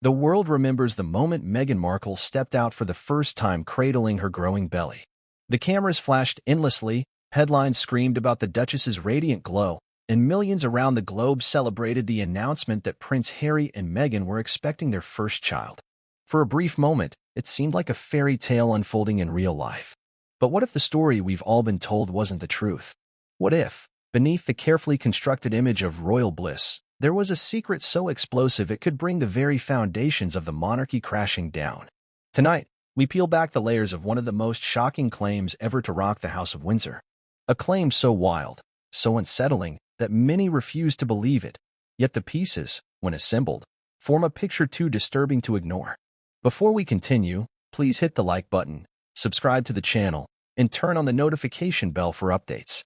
The world remembers the moment Meghan Markle stepped out for the first time cradling her growing belly. The cameras flashed endlessly, headlines screamed about the Duchess's radiant glow, and millions around the globe celebrated the announcement that Prince Harry and Meghan were expecting their first child. For a brief moment, it seemed like a fairy tale unfolding in real life. But what if the story we've all been told wasn't the truth? What if, beneath the carefully constructed image of royal bliss, there was a secret so explosive it could bring the very foundations of the monarchy crashing down? Tonight, we peel back the layers of one of the most shocking claims ever to rock the House of Windsor. A claim so wild, so unsettling, that many refuse to believe it. Yet the pieces, when assembled, form a picture too disturbing to ignore. Before we continue, please hit the like button, subscribe to the channel, and turn on the notification bell for updates.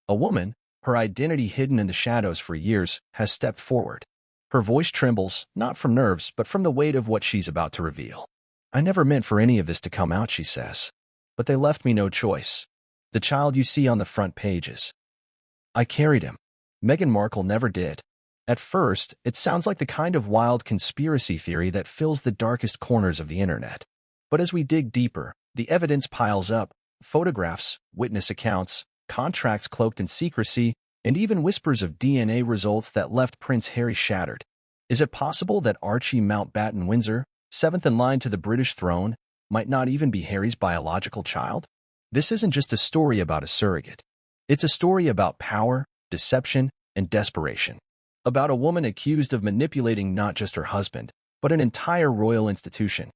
A woman, her identity hidden in the shadows for years, has stepped forward. Her voice trembles, not from nerves, but from the weight of what she's about to reveal. "I never meant for any of this to come out," she says. "But they left me no choice. The child you see on the front pages. I carried him. Meghan Markle never did." At first, it sounds like the kind of wild conspiracy theory that fills the darkest corners of the internet. But as we dig deeper, the evidence piles up: photographs, witness accounts, contracts cloaked in secrecy, and even whispers of DNA results that left Prince Harry shattered. Is it possible that Archie Mountbatten Windsor, seventh in line to the British throne, might not even be Harry's biological child? This isn't just a story about a surrogate. It's a story about power, deception, and desperation. About a woman accused of manipulating not just her husband, but an entire royal institution.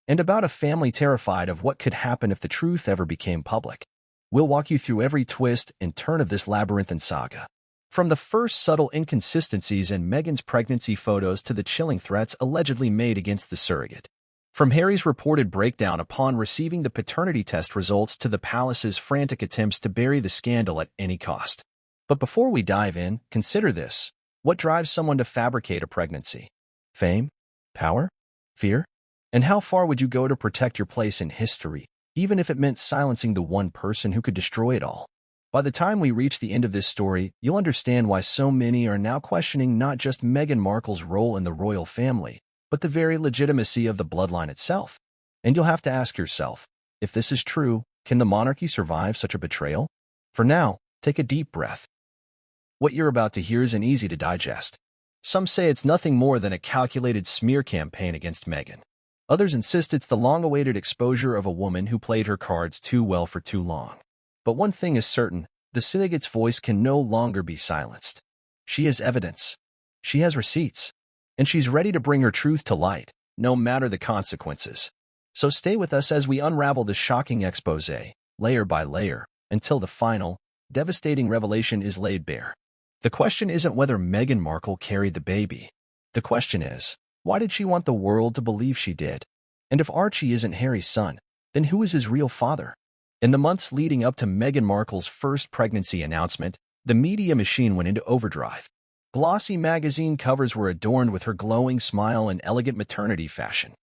And about a family terrified of what could happen if the truth ever became public. We'll walk you through every twist and turn of this labyrinthine saga. From the first subtle inconsistencies in Meghan's pregnancy photos to the chilling threats allegedly made against the surrogate. From Harry's reported breakdown upon receiving the paternity test results to the palace's frantic attempts to bury the scandal at any cost. But before we dive in, consider this. What drives someone to fabricate a pregnancy? Fame? Power? Fear? And how far would you go to protect your place in history, even if it meant silencing the one person who could destroy it all? By the time we reach the end of this story, you'll understand why so many are now questioning not just Meghan Markle's role in the royal family, but the very legitimacy of the bloodline itself. And you'll have to ask yourself, if this is true, can the monarchy survive such a betrayal? For now, take a deep breath. What you're about to hear isn't easy to digest. Some say it's nothing more than a calculated smear campaign against Meghan. Others insist it's the long-awaited exposure of a woman who played her cards too well for too long. But one thing is certain, the surrogate's voice can no longer be silenced. She has evidence. She has receipts. And she's ready to bring her truth to light, no matter the consequences. So stay with us as we unravel this shocking expose, layer by layer, until the final, devastating revelation is laid bare. The question isn't whether Meghan Markle carried the baby. The question is, why did she want the world to believe she did? And if Archie isn't Harry's son, then who is his real father? In the months leading up to Meghan Markle's first pregnancy announcement, the media machine went into overdrive. Glossy magazine covers were adorned with her glowing smile and elegant maternity fashion.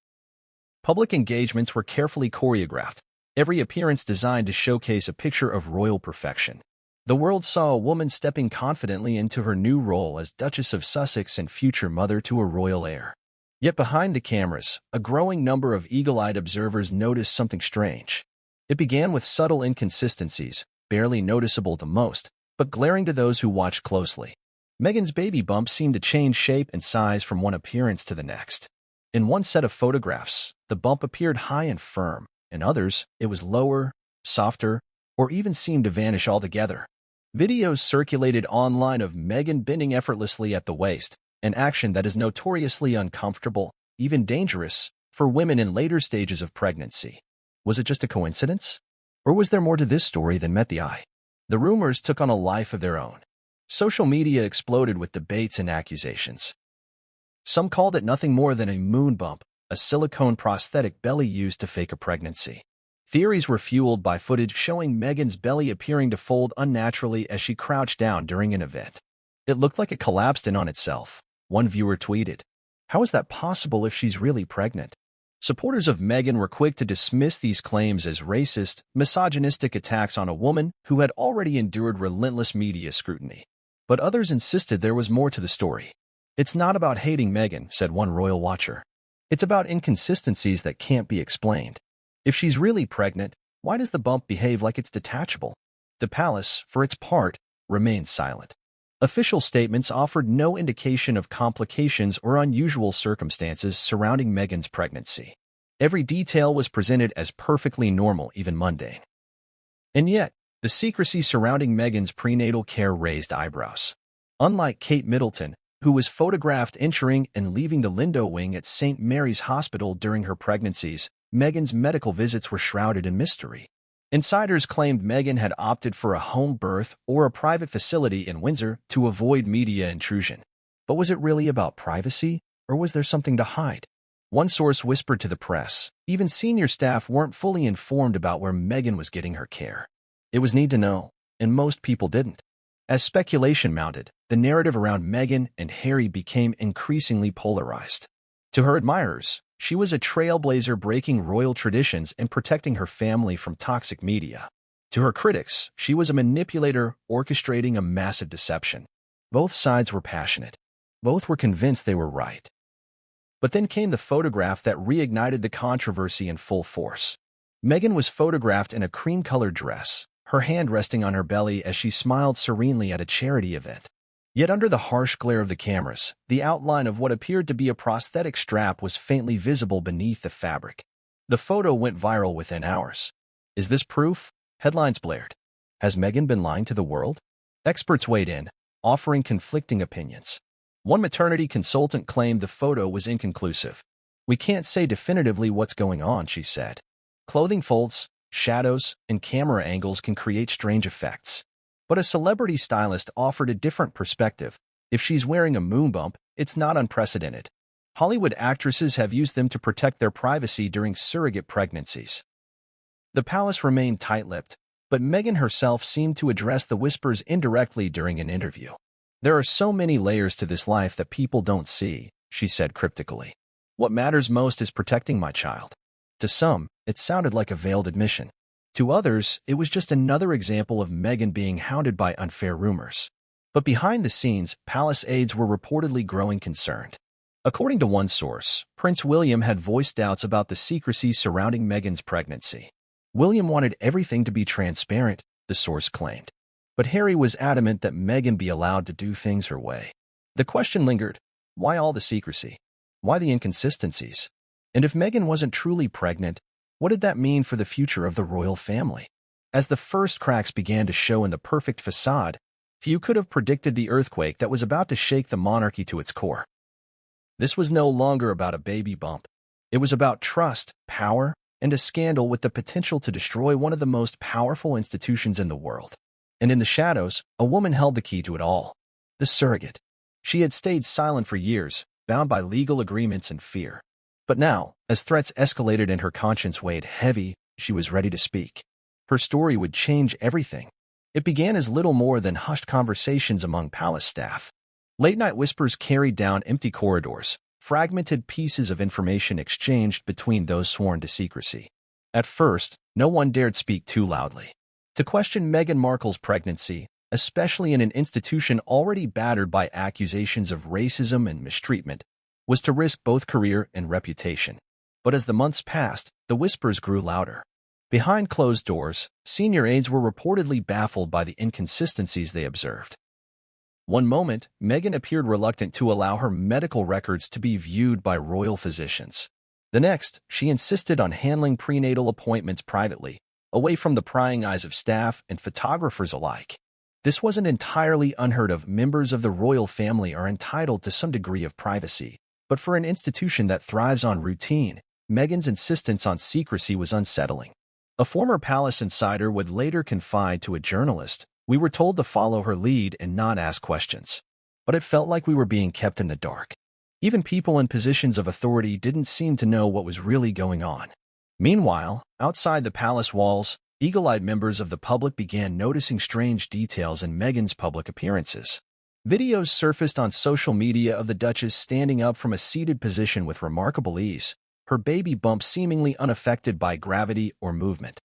Public engagements were carefully choreographed, every appearance designed to showcase a picture of royal perfection. The world saw a woman stepping confidently into her new role as Duchess of Sussex and future mother to a royal heir. Yet behind the cameras, a growing number of eagle-eyed observers noticed something strange. It began with subtle inconsistencies, barely noticeable to most, but glaring to those who watched closely. Meghan's baby bump seemed to change shape and size from one appearance to the next. In one set of photographs, the bump appeared high and firm. In others, it was lower, softer, or even seemed to vanish altogether. Videos circulated online of Meghan bending effortlessly at the waist, an action that is notoriously uncomfortable, even dangerous, for women in later stages of pregnancy. Was it just a coincidence? Or was there more to this story than met the eye? The rumors took on a life of their own. Social media exploded with debates and accusations. Some called it nothing more than a moon bump, a silicone prosthetic belly used to fake a pregnancy. Theories were fueled by footage showing Meghan's belly appearing to fold unnaturally as she crouched down during an event. It looked like it collapsed in on itself. One viewer tweeted, "How is that possible if she's really pregnant?" Supporters of Meghan were quick to dismiss these claims as racist, misogynistic attacks on a woman who had already endured relentless media scrutiny. But others insisted there was more to the story. "It's not about hating Meghan," said one royal watcher. "It's about inconsistencies that can't be explained. If she's really pregnant, why does the bump behave like it's detachable?" The palace, for its part, remained silent. Official statements offered no indication of complications or unusual circumstances surrounding Meghan's pregnancy. Every detail was presented as perfectly normal, even mundane. And yet, the secrecy surrounding Meghan's prenatal care raised eyebrows. Unlike Kate Middleton, who was photographed entering and leaving the Lindo wing at St. Mary's Hospital during her pregnancies, Meghan's medical visits were shrouded in mystery. Insiders claimed Meghan had opted for a home birth or a private facility in Windsor to avoid media intrusion. But was it really about privacy, or was there something to hide? One source whispered to the press, even senior staff weren't fully informed about where Meghan was getting her care. It was need to know, and most people didn't. As speculation mounted, the narrative around Meghan and Harry became increasingly polarized. To her admirers, she was a trailblazer breaking royal traditions and protecting her family from toxic media. To her critics, she was a manipulator orchestrating a massive deception. Both sides were passionate. Both were convinced they were right. But then came the photograph that reignited the controversy in full force. Meghan was photographed in a cream-colored dress, her hand resting on her belly as she smiled serenely at a charity event. Yet under the harsh glare of the cameras, the outline of what appeared to be a prosthetic strap was faintly visible beneath the fabric. The photo went viral within hours. Is this proof? Headlines blared. Has Meghan been lying to the world? Experts weighed in, offering conflicting opinions. One maternity consultant claimed the photo was inconclusive. "We can't say definitively what's going on," she said. "Clothing folds, shadows, and camera angles can create strange effects." But a celebrity stylist offered a different perspective. If she's wearing a moon bump, it's not unprecedented. Hollywood actresses have used them to protect their privacy during surrogate pregnancies. The palace remained tight-lipped, but Meghan herself seemed to address the whispers indirectly during an interview. "There are so many layers to this life that people don't see," she said cryptically. "What matters most is protecting my child." To some, it sounded like a veiled admission. To others, it was just another example of Meghan being hounded by unfair rumors. But behind the scenes, palace aides were reportedly growing concerned. According to one source, Prince William had voiced doubts about the secrecy surrounding Meghan's pregnancy. William wanted everything to be transparent, the source claimed. But Harry was adamant that Meghan be allowed to do things her way. The question lingered, why all the secrecy? Why the inconsistencies? And if Meghan wasn't truly pregnant, what did that mean for the future of the royal family? As the first cracks began to show in the perfect facade, few could have predicted the earthquake that was about to shake the monarchy to its core. This was no longer about a baby bump. It was about trust, power, and a scandal with the potential to destroy one of the most powerful institutions in the world. And in the shadows, a woman held the key to it all. The surrogate. She had stayed silent for years, bound by legal agreements and fear. But now, as threats escalated and her conscience weighed heavy, she was ready to speak. Her story would change everything. It began as little more than hushed conversations among palace staff. Late-night whispers carried down empty corridors, fragmented pieces of information exchanged between those sworn to secrecy. At first, no one dared speak too loudly. To question Meghan Markle's pregnancy, especially in an institution already battered by accusations of racism and mistreatment, was to risk both career and reputation. But as the months passed, the whispers grew louder. Behind closed doors, senior aides were reportedly baffled by the inconsistencies they observed. One moment, Meghan appeared reluctant to allow her medical records to be viewed by royal physicians. The next, she insisted on handling prenatal appointments privately, away from the prying eyes of staff and photographers alike. This wasn't entirely unheard of. Members of the royal family are entitled to some degree of privacy. But for an institution that thrives on routine, Meghan's insistence on secrecy was unsettling. A former palace insider would later confide to a journalist, "We were told to follow her lead and not ask questions. But it felt like we were being kept in the dark." Even people in positions of authority didn't seem to know what was really going on. Meanwhile, outside the palace walls, eagle-eyed members of the public began noticing strange details in Meghan's public appearances. Videos surfaced on social media of the Duchess standing up from a seated position with remarkable ease, her baby bump seemingly unaffected by gravity or movement.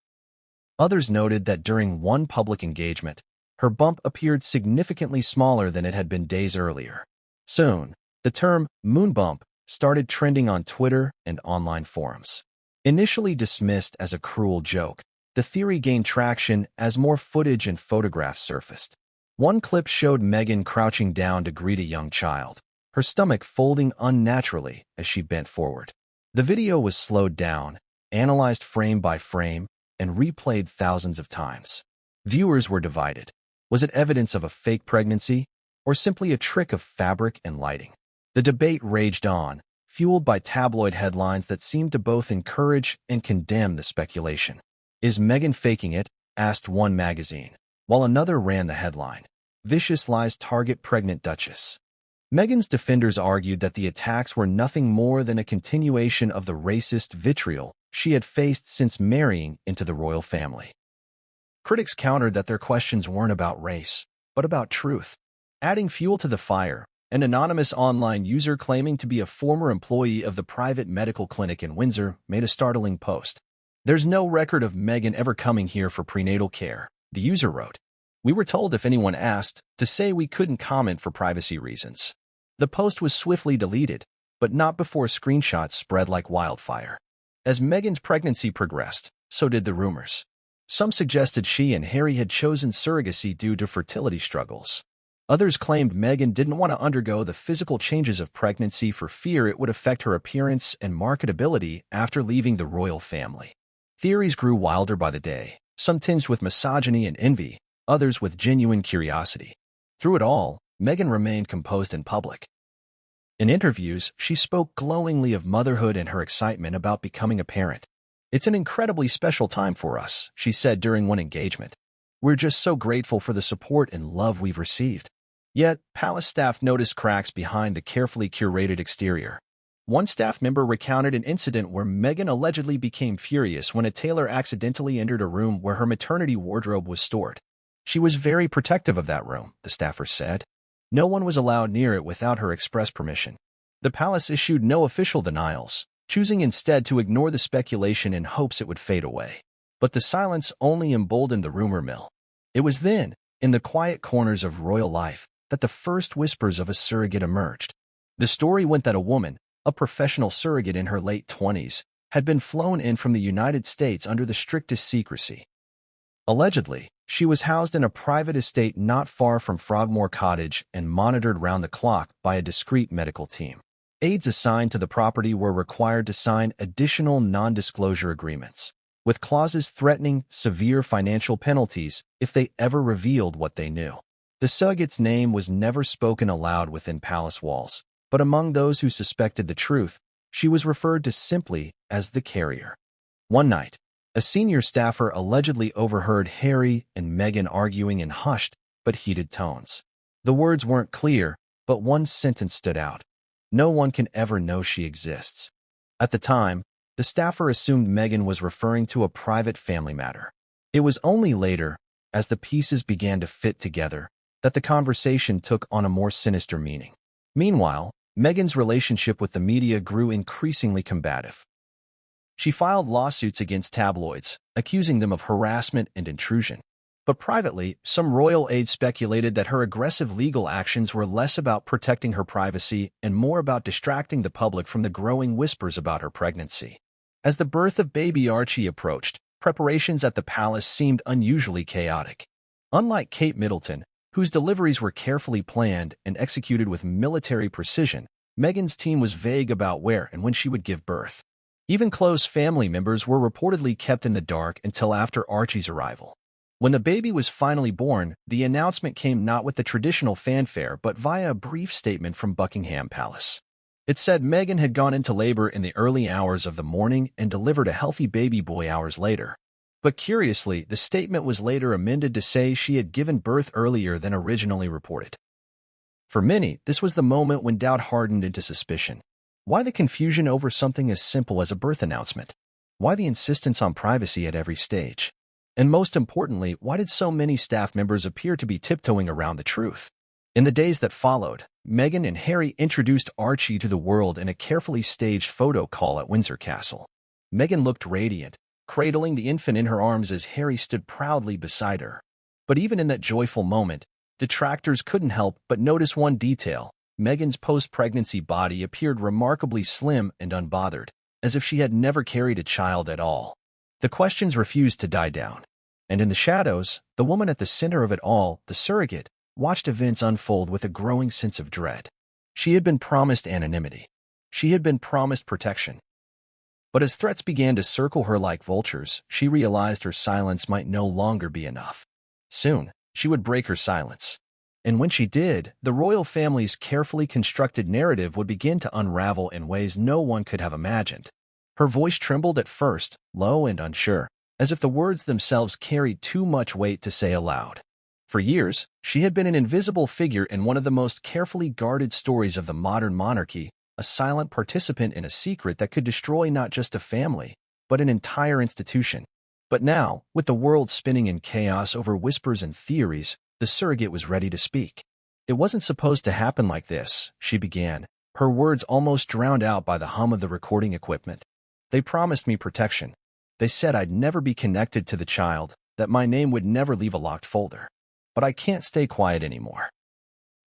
Others noted that during one public engagement, her bump appeared significantly smaller than it had been days earlier. Soon, The term moon bump started trending on Twitter and online forums. Initially dismissed as a cruel joke, the theory gained traction as more footage and photographs surfaced. One clip showed Meghan crouching down to greet a young child, her stomach folding unnaturally as she bent forward. The video was slowed down, analyzed frame by frame, and replayed thousands of times. Viewers were divided. Was it evidence of a fake pregnancy, or simply a trick of fabric and lighting? The debate raged on, fueled by tabloid headlines that seemed to both encourage and condemn the speculation. "Is Meghan faking it?" asked one magazine, while another ran the headline, "Vicious Lies Target Pregnant Duchess." Meghan's defenders argued that the attacks were nothing more than a continuation of the racist vitriol she had faced since marrying into the royal family. Critics countered that their questions weren't about race, but about truth. Adding fuel to the fire, an anonymous online user claiming to be a former employee of the private medical clinic in Windsor made a startling post. "There's no record of Meghan ever coming here for prenatal care," the user wrote. "We were told if anyone asked, to say we couldn't comment for privacy reasons." The post was swiftly deleted, but not before screenshots spread like wildfire. As Meghan's pregnancy progressed, so did the rumors. Some suggested she and Harry had chosen surrogacy due to fertility struggles. Others claimed Meghan didn't want to undergo the physical changes of pregnancy for fear it would affect her appearance and marketability after leaving the royal family. Theories grew wilder by the day, some tinged with misogyny and envy, others with genuine curiosity. Through it all, Meghan remained composed in public. In interviews, she spoke glowingly of motherhood and her excitement about becoming a parent. "It's an incredibly special time for us," she said during one engagement. "We're just so grateful for the support and love we've received." Yet, palace staff noticed cracks behind the carefully curated exterior. One staff member recounted an incident where Meghan allegedly became furious when a tailor accidentally entered a room where her maternity wardrobe was stored. "She was very protective of that room," the staffer said. "No one was allowed near it without her express permission." The palace issued no official denials, choosing instead to ignore the speculation in hopes it would fade away. But the silence only emboldened the rumor mill. It was then, in the quiet corners of royal life, that the first whispers of a surrogate emerged. The story went that a woman, a professional surrogate in her late 20s, had been flown in from the United States under the strictest secrecy. Allegedly, she was housed in a private estate not far from Frogmore Cottage and monitored round the clock by a discreet medical team. Aides assigned to the property were required to sign additional non-disclosure agreements, with clauses threatening severe financial penalties if they ever revealed what they knew. The surrogate's name was never spoken aloud within palace walls, but among those who suspected the truth, she was referred to simply as the carrier. One night, a senior staffer allegedly overheard Harry and Meghan arguing in hushed but heated tones. The words weren't clear, but one sentence stood out. "No one can ever know she exists." At the time, the staffer assumed Meghan was referring to a private family matter. It was only later, as the pieces began to fit together, that the conversation took on a more sinister meaning. Meanwhile, Meghan's relationship with the media grew increasingly combative. She filed lawsuits against tabloids, accusing them of harassment and intrusion. But privately, some royal aides speculated that her aggressive legal actions were less about protecting her privacy and more about distracting the public from the growing whispers about her pregnancy. As the birth of baby Archie approached, preparations at the palace seemed unusually chaotic. Unlike Kate Middleton, whose deliveries were carefully planned and executed with military precision, Meghan's team was vague about where and when she would give birth. Even close family members were reportedly kept in the dark until after Archie's arrival. When the baby was finally born, the announcement came not with the traditional fanfare but via a brief statement from Buckingham Palace. It said Meghan had gone into labor in the early hours of the morning and delivered a healthy baby boy hours later. But curiously, the statement was later amended to say she had given birth earlier than originally reported. For many, this was the moment when doubt hardened into suspicion. Why the confusion over something as simple as a birth announcement? Why the insistence on privacy at every stage? And most importantly, why did so many staff members appear to be tiptoeing around the truth? In the days that followed, Meghan and Harry introduced Archie to the world in a carefully staged photo call at Windsor Castle. Meghan looked radiant, cradling the infant in her arms as Harry stood proudly beside her. But even in that joyful moment, detractors couldn't help but notice one detail. Meghan's post-pregnancy body appeared remarkably slim and unbothered, as if she had never carried a child at all. The questions refused to die down. And in the shadows, the woman at the center of it all, the surrogate, watched events unfold with a growing sense of dread. She had been promised anonymity. She had been promised protection. But as threats began to circle her like vultures, she realized her silence might no longer be enough. Soon, she would break her silence. And when she did, the royal family's carefully constructed narrative would begin to unravel in ways no one could have imagined. Her voice trembled at first, low and unsure, as if the words themselves carried too much weight to say aloud. For years, she had been an invisible figure in one of the most carefully guarded stories of the modern monarchy, a silent participant in a secret that could destroy not just a family, but an entire institution. But now, with the world spinning in chaos over whispers and theories, the surrogate was ready to speak. "It wasn't supposed to happen like this," she began, her words almost drowned out by the hum of the recording equipment. "They promised me protection. They said I'd never be connected to the child, that my name would never leave a locked folder. But I can't stay quiet anymore."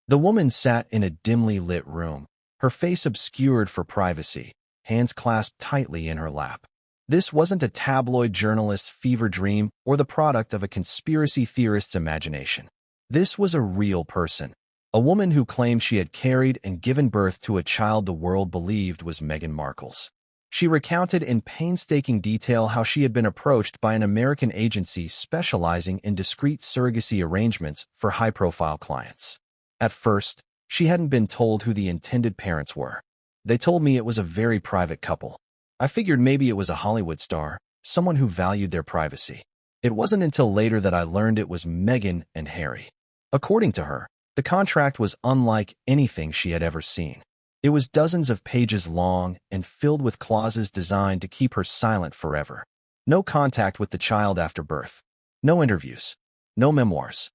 The woman sat in a dimly lit room, her face obscured for privacy, hands clasped tightly in her lap. This wasn't a tabloid journalist's fever dream or the product of a conspiracy theorist's imagination. This was a real person, a woman who claimed she had carried and given birth to a child the world believed was Meghan Markle's. She recounted in painstaking detail how she had been approached by an American agency specializing in discreet surrogacy arrangements for high-profile clients. At first, she hadn't been told who the intended parents were. "They told me it was a very private couple. I figured maybe it was a Hollywood star, someone who valued their privacy. It wasn't until later that I learned it was Meghan and Harry." According to her, the contract was unlike anything she had ever seen. It was dozens of pages long and filled with clauses designed to keep her silent forever. No contact with the child after birth. No interviews. No memoirs.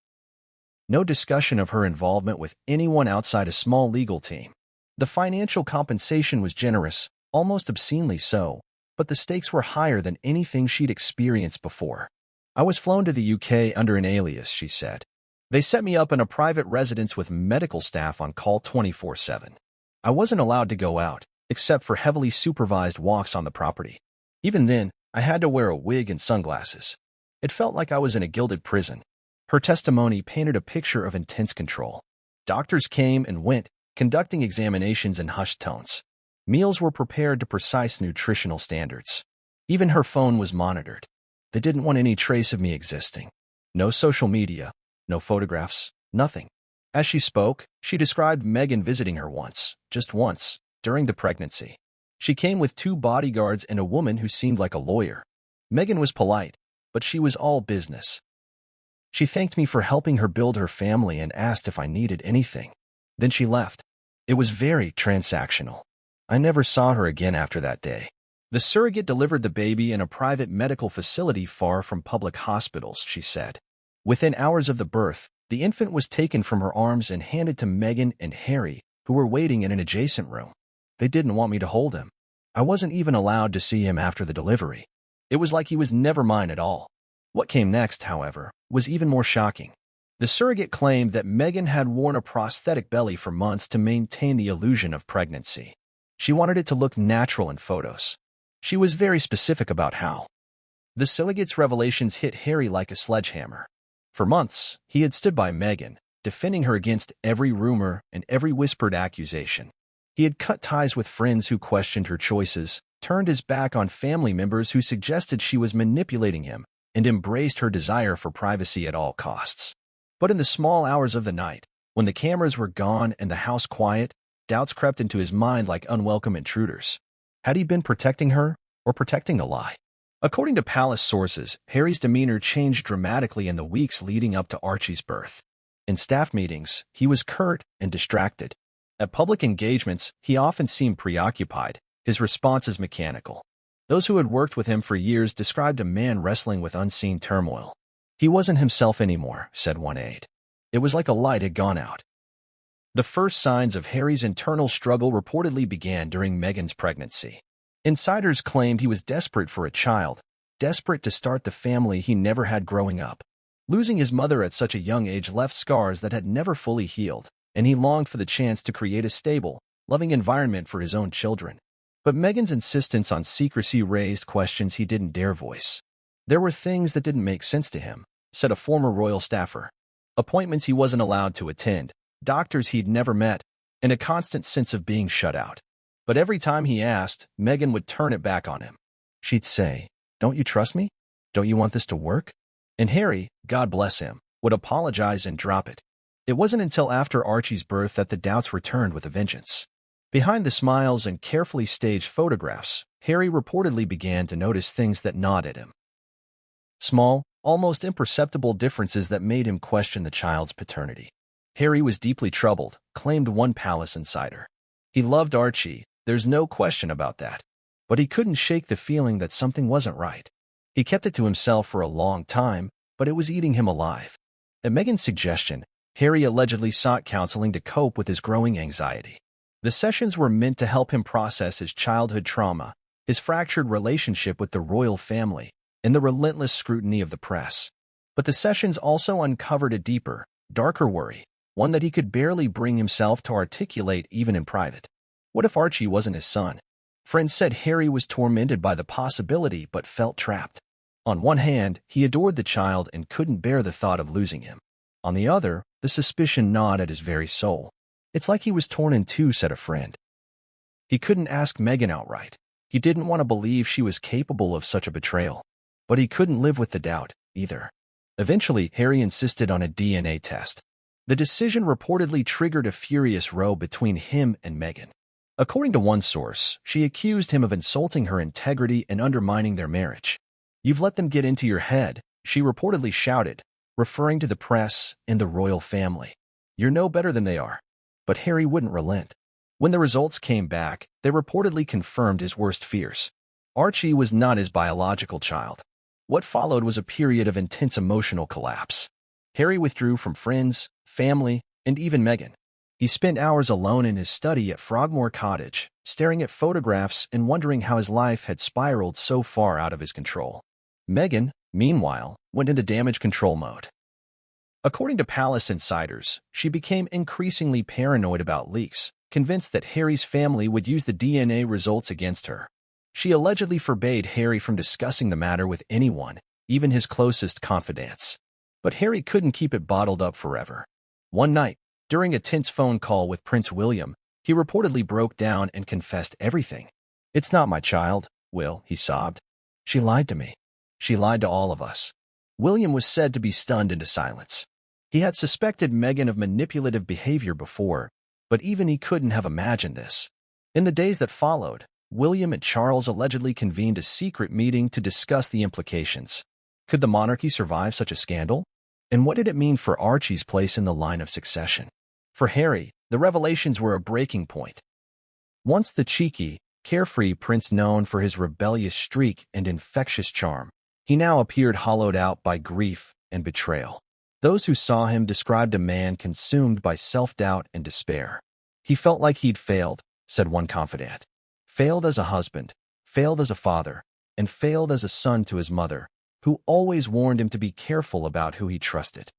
No discussion of her involvement with anyone outside a small legal team. The financial compensation was generous, almost obscenely so, but the stakes were higher than anything she'd experienced before. "I was flown to the UK under an alias," she said. "They set me up in a private residence with medical staff on call 24/7. I wasn't allowed to go out, except for heavily supervised walks on the property. Even then, I had to wear a wig and sunglasses. It felt like I was in a gilded prison." Her testimony painted a picture of intense control. Doctors came and went, conducting examinations in hushed tones. Meals were prepared to precise nutritional standards. Even her phone was monitored. They didn't want any trace of me existing. No social media, no photographs, nothing. As she spoke, she described Meghan visiting her once, just once, during the pregnancy. She came with 2 bodyguards and a woman who seemed like a lawyer. Meghan was polite, but she was all business. She thanked me for helping her build her family and asked if I needed anything. Then she left. It was very transactional. I never saw her again after that day. The surrogate delivered the baby in a private medical facility far from public hospitals, she said. Within hours of the birth, the infant was taken from her arms and handed to Meghan and Harry, who were waiting in an adjacent room. They didn't want me to hold him. I wasn't even allowed to see him after the delivery. It was like he was never mine at all. What came next, however, was even more shocking. The surrogate claimed that Meghan had worn a prosthetic belly for months to maintain the illusion of pregnancy. She wanted it to look natural in photos. She was very specific about how. The surrogate's revelations hit Harry like a sledgehammer. For months, he had stood by Meghan, defending her against every rumor and every whispered accusation. He had cut ties with friends who questioned her choices, turned his back on family members who suggested she was manipulating him, and embraced her desire for privacy at all costs. But in the small hours of the night, when the cameras were gone and the house quiet, doubts crept into his mind like unwelcome intruders. Had he been protecting her, or protecting a lie? According to palace sources, Harry's demeanor changed dramatically in the weeks leading up to Archie's birth. In staff meetings, he was curt and distracted. At public engagements, he often seemed preoccupied, his responses mechanical. Those who had worked with him for years described a man wrestling with unseen turmoil. "He wasn't himself anymore," said one aide. "It was like a light had gone out." The first signs of Harry's internal struggle reportedly began during Meghan's pregnancy. Insiders claimed he was desperate for a child, desperate to start the family he never had growing up. Losing his mother at such a young age left scars that had never fully healed, and he longed for the chance to create a stable, loving environment for his own children. But Meghan's insistence on secrecy raised questions he didn't dare voice. There were things that didn't make sense to him, said a former royal staffer. Appointments he wasn't allowed to attend, doctors he'd never met, and a constant sense of being shut out. But every time he asked, Meghan would turn it back on him. She'd say, "Don't you trust me? Don't you want this to work?" And Harry, God bless him, would apologize and drop it. It wasn't until after Archie's birth that the doubts returned with a vengeance. Behind the smiles and carefully staged photographs, Harry reportedly began to notice things that gnawed at him. Small, almost imperceptible differences that made him question the child's paternity. Harry was deeply troubled, claimed one palace insider. He loved Archie, there's no question about that. But he couldn't shake the feeling that something wasn't right. He kept it to himself for a long time, but it was eating him alive. At Meghan's suggestion, Harry allegedly sought counseling to cope with his growing anxiety. The sessions were meant to help him process his childhood trauma, his fractured relationship with the royal family, and the relentless scrutiny of the press. But the sessions also uncovered a deeper, darker worry, one that he could barely bring himself to articulate even in private. What if Archie wasn't his son? Friends said Harry was tormented by the possibility but felt trapped. On one hand, he adored the child and couldn't bear the thought of losing him. On the other, the suspicion gnawed at his very soul. It's like he was torn in two, said a friend. He couldn't ask Meghan outright. He didn't want to believe she was capable of such a betrayal. But he couldn't live with the doubt, either. Eventually, Harry insisted on a DNA test. The decision reportedly triggered a furious row between him and Meghan. According to one source, she accused him of insulting her integrity and undermining their marriage. "You've let them get into your head," she reportedly shouted, referring to the press and the royal family. "You're no better than they are." But Harry wouldn't relent. When the results came back, they reportedly confirmed his worst fears. Archie was not his biological child. What followed was a period of intense emotional collapse. Harry withdrew from friends, family, and even Meghan. He spent hours alone in his study at Frogmore Cottage, staring at photographs and wondering how his life had spiraled so far out of his control. Meghan, meanwhile, went into damage control mode. According to palace insiders, she became increasingly paranoid about leaks, convinced that Harry's family would use the DNA results against her. She allegedly forbade Harry from discussing the matter with anyone, even his closest confidants. But Harry couldn't keep it bottled up forever. One night, during a tense phone call with Prince William, he reportedly broke down and confessed everything. "It's not my child, Will," he sobbed. "She lied to me. She lied to all of us." William was said to be stunned into silence. He had suspected Meghan of manipulative behavior before, but even he couldn't have imagined this. In the days that followed, William and Charles allegedly convened a secret meeting to discuss the implications. Could the monarchy survive such a scandal? And what did it mean for Archie's place in the line of succession? For Harry, the revelations were a breaking point. Once the cheeky, carefree prince known for his rebellious streak and infectious charm, he now appeared hollowed out by grief and betrayal. Those who saw him described a man consumed by self-doubt and despair. "He felt like he'd failed," said one confidant. "Failed as a husband, failed as a father, and failed as a son to his mother, who always warned him to be careful about who he trusted."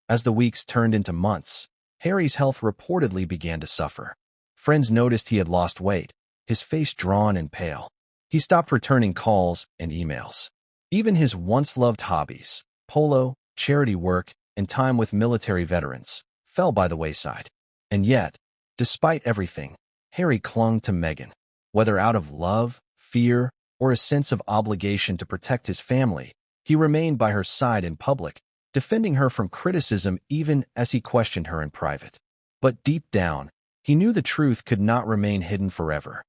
As the weeks turned into months, Harry's health reportedly began to suffer. Friends noticed he had lost weight, his face drawn and pale. He stopped returning calls and emails. Even his once-loved hobbies, polo, charity work, and time with military veterans, fell by the wayside. And yet, despite everything, Harry clung to Meghan. Whether out of love, fear, or a sense of obligation to protect his family, he remained by her side in public, defending her from criticism even as he questioned her in private. But deep down, he knew the truth could not remain hidden forever.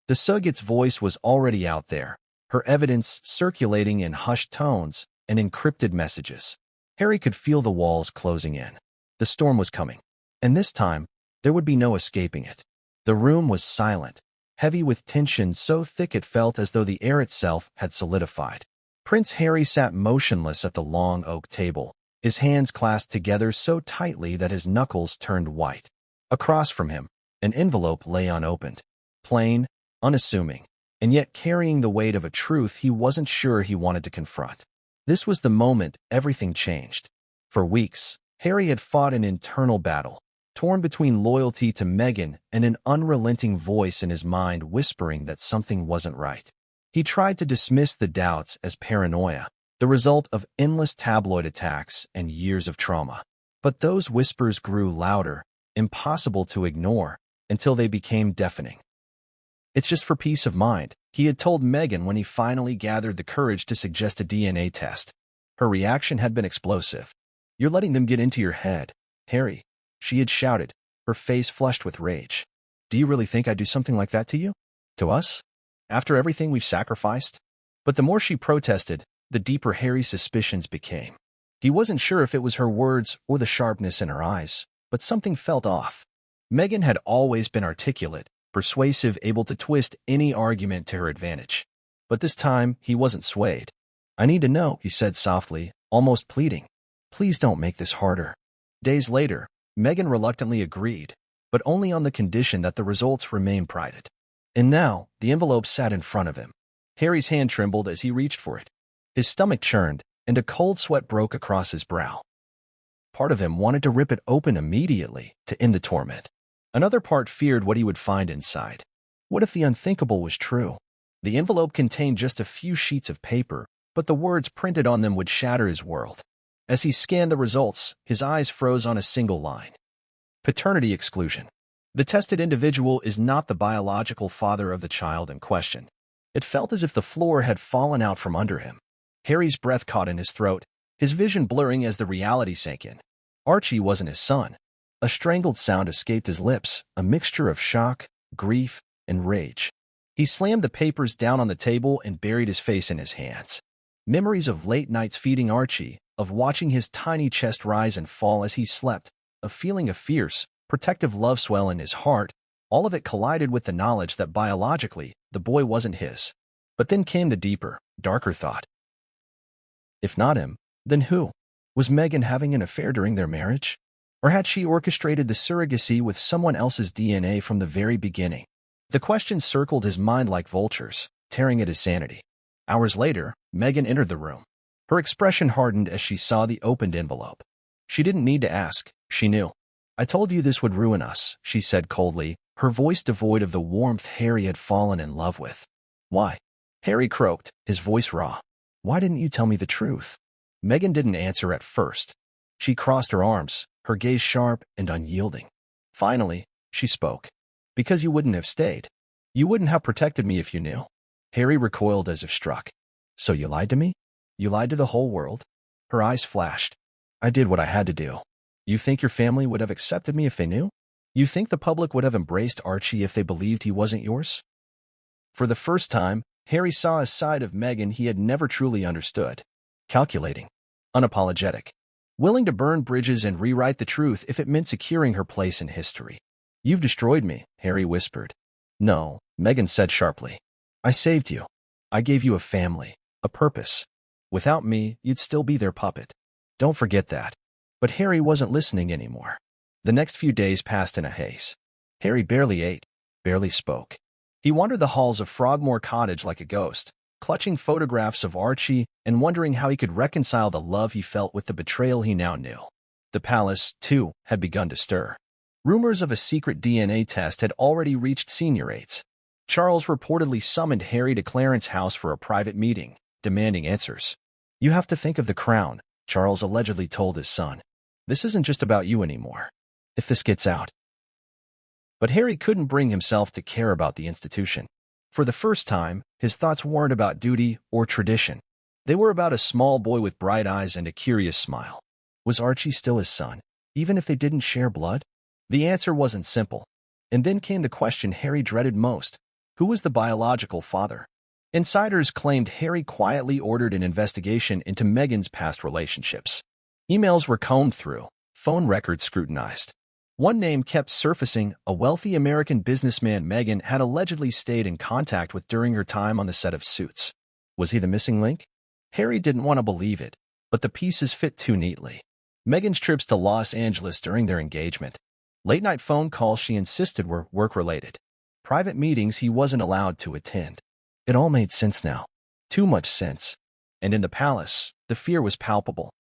The surrogate's voice was already out there, her evidence circulating in hushed tones and encrypted messages. Harry could feel the walls closing in. The storm was coming, and this time, there would be no escaping it. The room was silent, heavy with tension so thick it felt as though the air itself had solidified. Prince Harry sat motionless at the long oak table, his hands clasped together so tightly that his knuckles turned white. Across from him, an envelope lay unopened, plain, unassuming, and yet carrying the weight of a truth he wasn't sure he wanted to confront. This was the moment everything changed. For weeks, Harry had fought an internal battle, torn between loyalty to Meghan and an unrelenting voice in his mind whispering that something wasn't right. He tried to dismiss the doubts as paranoia, the result of endless tabloid attacks and years of trauma. But those whispers grew louder, impossible to ignore, until they became deafening. It's just for peace of mind, he had told Meghan when he finally gathered the courage to suggest a DNA test. Her reaction had been explosive. "You're letting them get into your head, Harry," she had shouted, her face flushed with rage. "Do you really think I'd do something like that to you? To us? After everything we've sacrificed?" But the more she protested, the deeper Harry's suspicions became. He wasn't sure if it was her words or the sharpness in her eyes, but something felt off. Meghan had always been articulate, persuasive, able to twist any argument to her advantage. But this time, he wasn't swayed. "I need to know," he said softly, almost pleading. "Please don't make this harder." Days later, Meghan reluctantly agreed, but only on the condition that the results remain private. And now, the envelope sat in front of him. Harry's hand trembled as he reached for it. His stomach churned, and a cold sweat broke across his brow. Part of him wanted to rip it open immediately to end the torment. Another part feared what he would find inside. What if the unthinkable was true? The envelope contained just a few sheets of paper, but the words printed on them would shatter his world. As he scanned the results, his eyes froze on a single line. Paternity exclusion. The tested individual is not the biological father of the child in question. It felt as if the floor had fallen out from under him. Harry's breath caught in his throat, his vision blurring as the reality sank in. Archie wasn't his son. A strangled sound escaped his lips, a mixture of shock, grief, and rage. He slammed the papers down on the table and buried his face in his hands. Memories of late nights feeding Archie, of watching his tiny chest rise and fall as he slept, a feeling of fierce, protective love swell in his heart, all of it collided with the knowledge that biologically, the boy wasn't his. But then came the deeper, darker thought. If not him, then who? Was Meghan having an affair during their marriage? Or had she orchestrated the surrogacy with someone else's DNA from the very beginning? The questions circled his mind like vultures, tearing at his sanity. Hours later, Meghan entered the room. Her expression hardened as she saw the opened envelope. She didn't need to ask, she knew. "I told you this would ruin us," she said coldly, her voice devoid of the warmth Harry had fallen in love with. "Why?" Harry croaked, his voice raw. "Why didn't you tell me the truth?" Meghan didn't answer at first. She crossed her arms, her gaze sharp and unyielding. Finally, she spoke. "Because you wouldn't have stayed. You wouldn't have protected me if you knew." Harry recoiled as if struck. "So you lied to me? You lied to the whole world?" Her eyes flashed. "I did what I had to do. You think your family would have accepted me if they knew? You think the public would have embraced Archie if they believed he wasn't yours?" For the first time, Harry saw a side of Meghan he had never truly understood. Calculating. Unapologetic. Willing to burn bridges and rewrite the truth if it meant securing her place in history. "You've destroyed me," Harry whispered. "No," Meghan said sharply. "I saved you. I gave you a family, a purpose. Without me, you'd still be their puppet. Don't forget that." But Harry wasn't listening anymore. The next few days passed in a haze. Harry barely ate, barely spoke. He wandered the halls of Frogmore Cottage like a ghost, clutching photographs of Archie and wondering how he could reconcile the love he felt with the betrayal he now knew. The palace, too, had begun to stir. Rumors of a secret DNA test had already reached senior-aides. Charles reportedly summoned Harry to Clarence's house for a private meeting, demanding answers. "You have to think of the crown," Charles allegedly told his son. "This isn't just about you anymore. If this gets out." But Harry couldn't bring himself to care about the institution. For the first time, his thoughts weren't about duty or tradition. They were about a small boy with bright eyes and a curious smile. Was Archie still his son, even if they didn't share blood? The answer wasn't simple. And then came the question Harry dreaded most. Who was the biological father? Insiders claimed Harry quietly ordered an investigation into Meghan's past relationships. Emails were combed through, phone records scrutinized. One name kept surfacing, a wealthy American businessman Meghan had allegedly stayed in contact with during her time on the set of Suits. Was he the missing link? Harry didn't want to believe it, but the pieces fit too neatly. Meghan's trips to Los Angeles during their engagement. Late-night phone calls she insisted were work-related. Private meetings he wasn't allowed to attend. It all made sense now. Too much sense. And in the palace, the fear was palpable.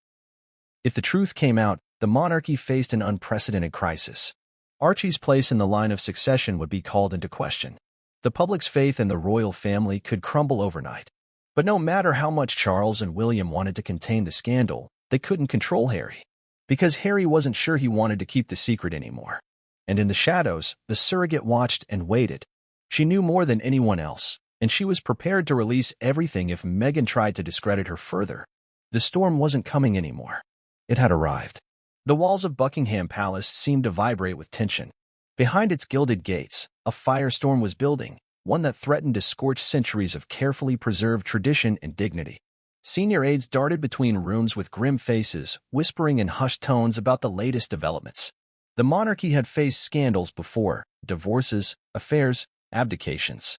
If the truth came out, the monarchy faced an unprecedented crisis. Archie's place in the line of succession would be called into question. The public's faith in the royal family could crumble overnight. But no matter how much Charles and William wanted to contain the scandal, they couldn't control Harry. Because Harry wasn't sure he wanted to keep the secret anymore. And in the shadows, the surrogate watched and waited. She knew more than anyone else, and she was prepared to release everything if Meghan tried to discredit her further. The storm wasn't coming anymore. It had arrived. The walls of Buckingham Palace seemed to vibrate with tension. Behind its gilded gates, a firestorm was building, one that threatened to scorch centuries of carefully preserved tradition and dignity. Senior aides darted between rooms with grim faces, whispering in hushed tones about the latest developments. The monarchy had faced scandals before: divorces, affairs, abdications.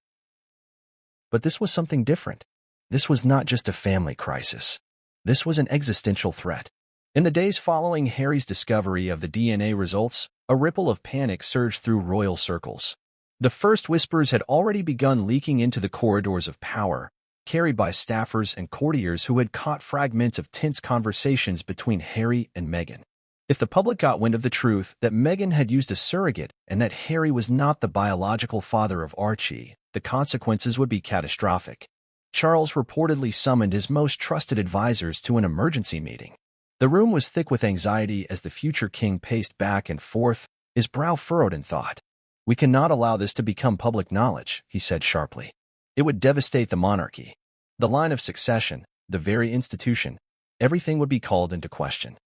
But this was something different. This was not just a family crisis. This was an existential threat. In the days following Harry's discovery of the DNA results, a ripple of panic surged through royal circles. The first whispers had already begun leaking into the corridors of power, carried by staffers and courtiers who had caught fragments of tense conversations between Harry and Meghan. If the public got wind of the truth that Meghan had used a surrogate and that Harry was not the biological father of Archie, the consequences would be catastrophic. Charles reportedly summoned his most trusted advisors to an emergency meeting. The room was thick with anxiety as the future king paced back and forth, his brow furrowed in thought. "We cannot allow this to become public knowledge," he said sharply. "It would devastate the monarchy. The line of succession, the very institution, everything would be called into question."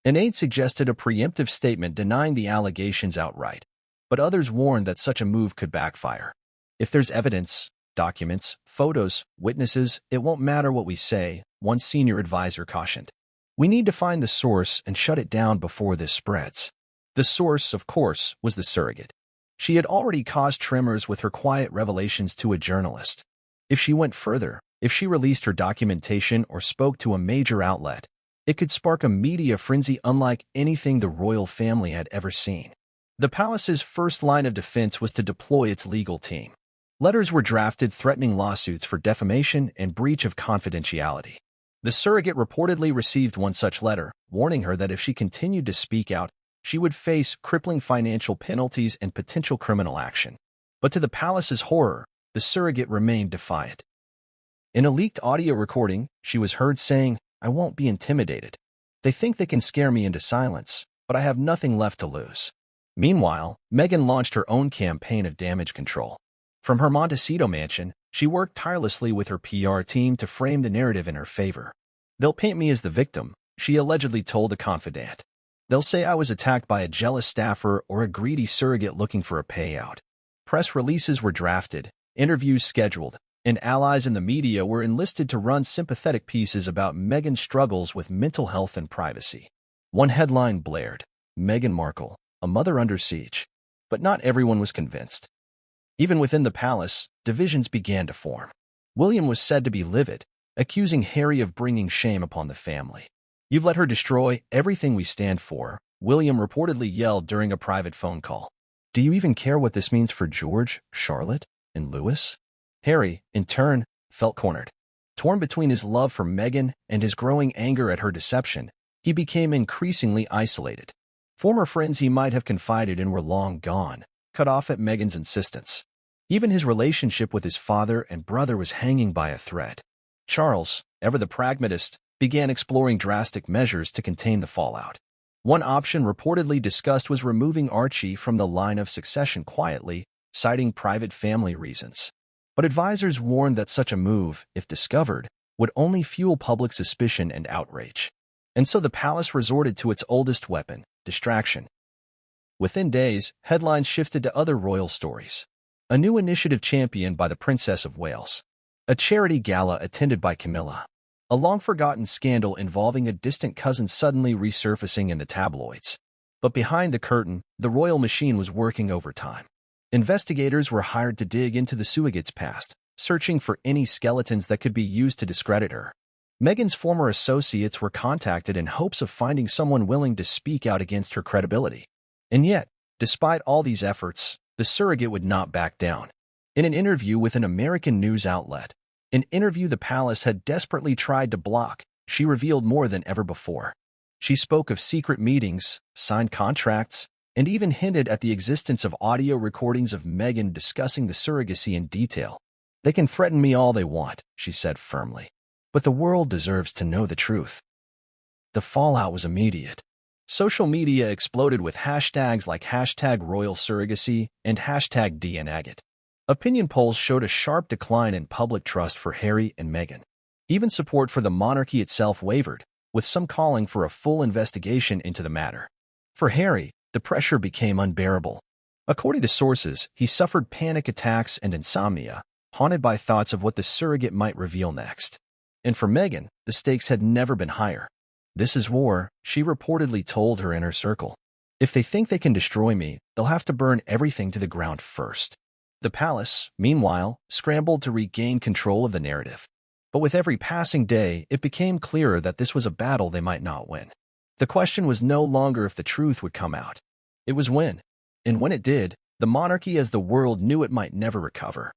An aide suggested a preemptive statement denying the allegations outright, but others warned that such a move could backfire. "If there's evidence, documents, photos, witnesses, it won't matter what we say," one senior advisor cautioned. "We need to find the source and shut it down before this spreads." The source, of course, was the surrogate. She had already caused tremors with her quiet revelations to a journalist. If she went further, if she released her documentation or spoke to a major outlet, it could spark a media frenzy unlike anything the royal family had ever seen. The palace's first line of defense was to deploy its legal team. Letters were drafted threatening lawsuits for defamation and breach of confidentiality. The surrogate reportedly received one such letter, warning her that if she continued to speak out, she would face crippling financial penalties and potential criminal action. But to the palace's horror, the surrogate remained defiant. In a leaked audio recording, she was heard saying, "I won't be intimidated. They think they can scare me into silence, but I have nothing left to lose." Meanwhile, Meghan launched her own campaign of damage control. From her Montecito mansion, she worked tirelessly with her PR team to frame the narrative in her favor. "They'll paint me as the victim," she allegedly told a confidant. "They'll say I was attacked by a jealous staffer or a greedy surrogate looking for a payout." Press releases were drafted, interviews scheduled, and allies in the media were enlisted to run sympathetic pieces about Meghan's struggles with mental health and privacy. One headline blared, "Meghan Markle, a mother under siege." But not everyone was convinced. Even within the palace, divisions began to form. William was said to be livid, accusing Harry of bringing shame upon the family. "You've let her destroy everything we stand for," William reportedly yelled during a private phone call. "Do you even care what this means for George, Charlotte, and Louis?" Harry, in turn, felt cornered. Torn between his love for Meghan and his growing anger at her deception, he became increasingly isolated. Former friends he might have confided in were long gone, cut off at Meghan's insistence. Even his relationship with his father and brother was hanging by a thread. Charles, ever the pragmatist, began exploring drastic measures to contain the fallout. One option reportedly discussed was removing Archie from the line of succession quietly, citing private family reasons. But advisors warned that such a move, if discovered, would only fuel public suspicion and outrage. And so the palace resorted to its oldest weapon, distraction. Within days, headlines shifted to other royal stories. A new initiative championed by the Princess of Wales. A charity gala attended by Camilla. A long-forgotten scandal involving a distant cousin suddenly resurfacing in the tabloids. But behind the curtain, the royal machine was working overtime. Investigators were hired to dig into the surrogate's past, searching for any skeletons that could be used to discredit her. Meghan's former associates were contacted in hopes of finding someone willing to speak out against her credibility. And yet, despite all these efforts, the surrogate would not back down. In an interview with an American news outlet, an interview the palace had desperately tried to block, she revealed more than ever before. She spoke of secret meetings, signed contracts, and even hinted at the existence of audio recordings of Meghan discussing the surrogacy in detail. "They can threaten me all they want," she said firmly, "but the world deserves to know the truth." The fallout was immediate. Social media exploded with hashtags like #RoyalSurrogacy and #DNAgate. Opinion polls showed a sharp decline in public trust for Harry and Meghan. Even support for the monarchy itself wavered, with some calling for a full investigation into the matter. For Harry, the pressure became unbearable. According to sources, he suffered panic attacks and insomnia, haunted by thoughts of what the surrogate might reveal next. And for Meghan, the stakes had never been higher. "This is war," she reportedly told her inner circle. "If they think they can destroy me, they'll have to burn everything to the ground first." The palace, meanwhile, scrambled to regain control of the narrative. But with every passing day, it became clearer that this was a battle they might not win. The question was no longer if the truth would come out. It was when. And when it did, the monarchy as the world knew it might never recover.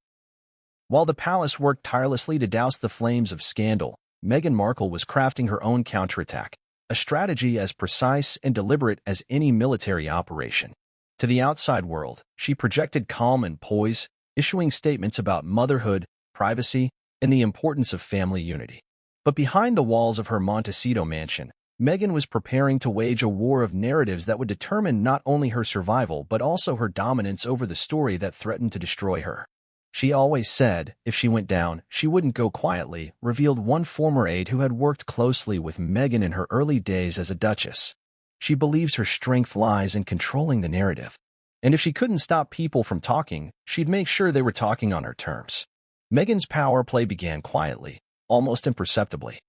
While the palace worked tirelessly to douse the flames of scandal, Meghan Markle was crafting her own counterattack, a strategy as precise and deliberate as any military operation. To the outside world, she projected calm and poise, issuing statements about motherhood, privacy, and the importance of family unity. But behind the walls of her Montecito mansion, Meghan was preparing to wage a war of narratives that would determine not only her survival but also her dominance over the story that threatened to destroy her. "She always said, if she went down, she wouldn't go quietly," revealed one former aide who had worked closely with Meghan in her early days as a duchess. "She believes her strength lies in controlling the narrative. And if she couldn't stop people from talking, she'd make sure they were talking on her terms." Meghan's power play began quietly, almost imperceptibly.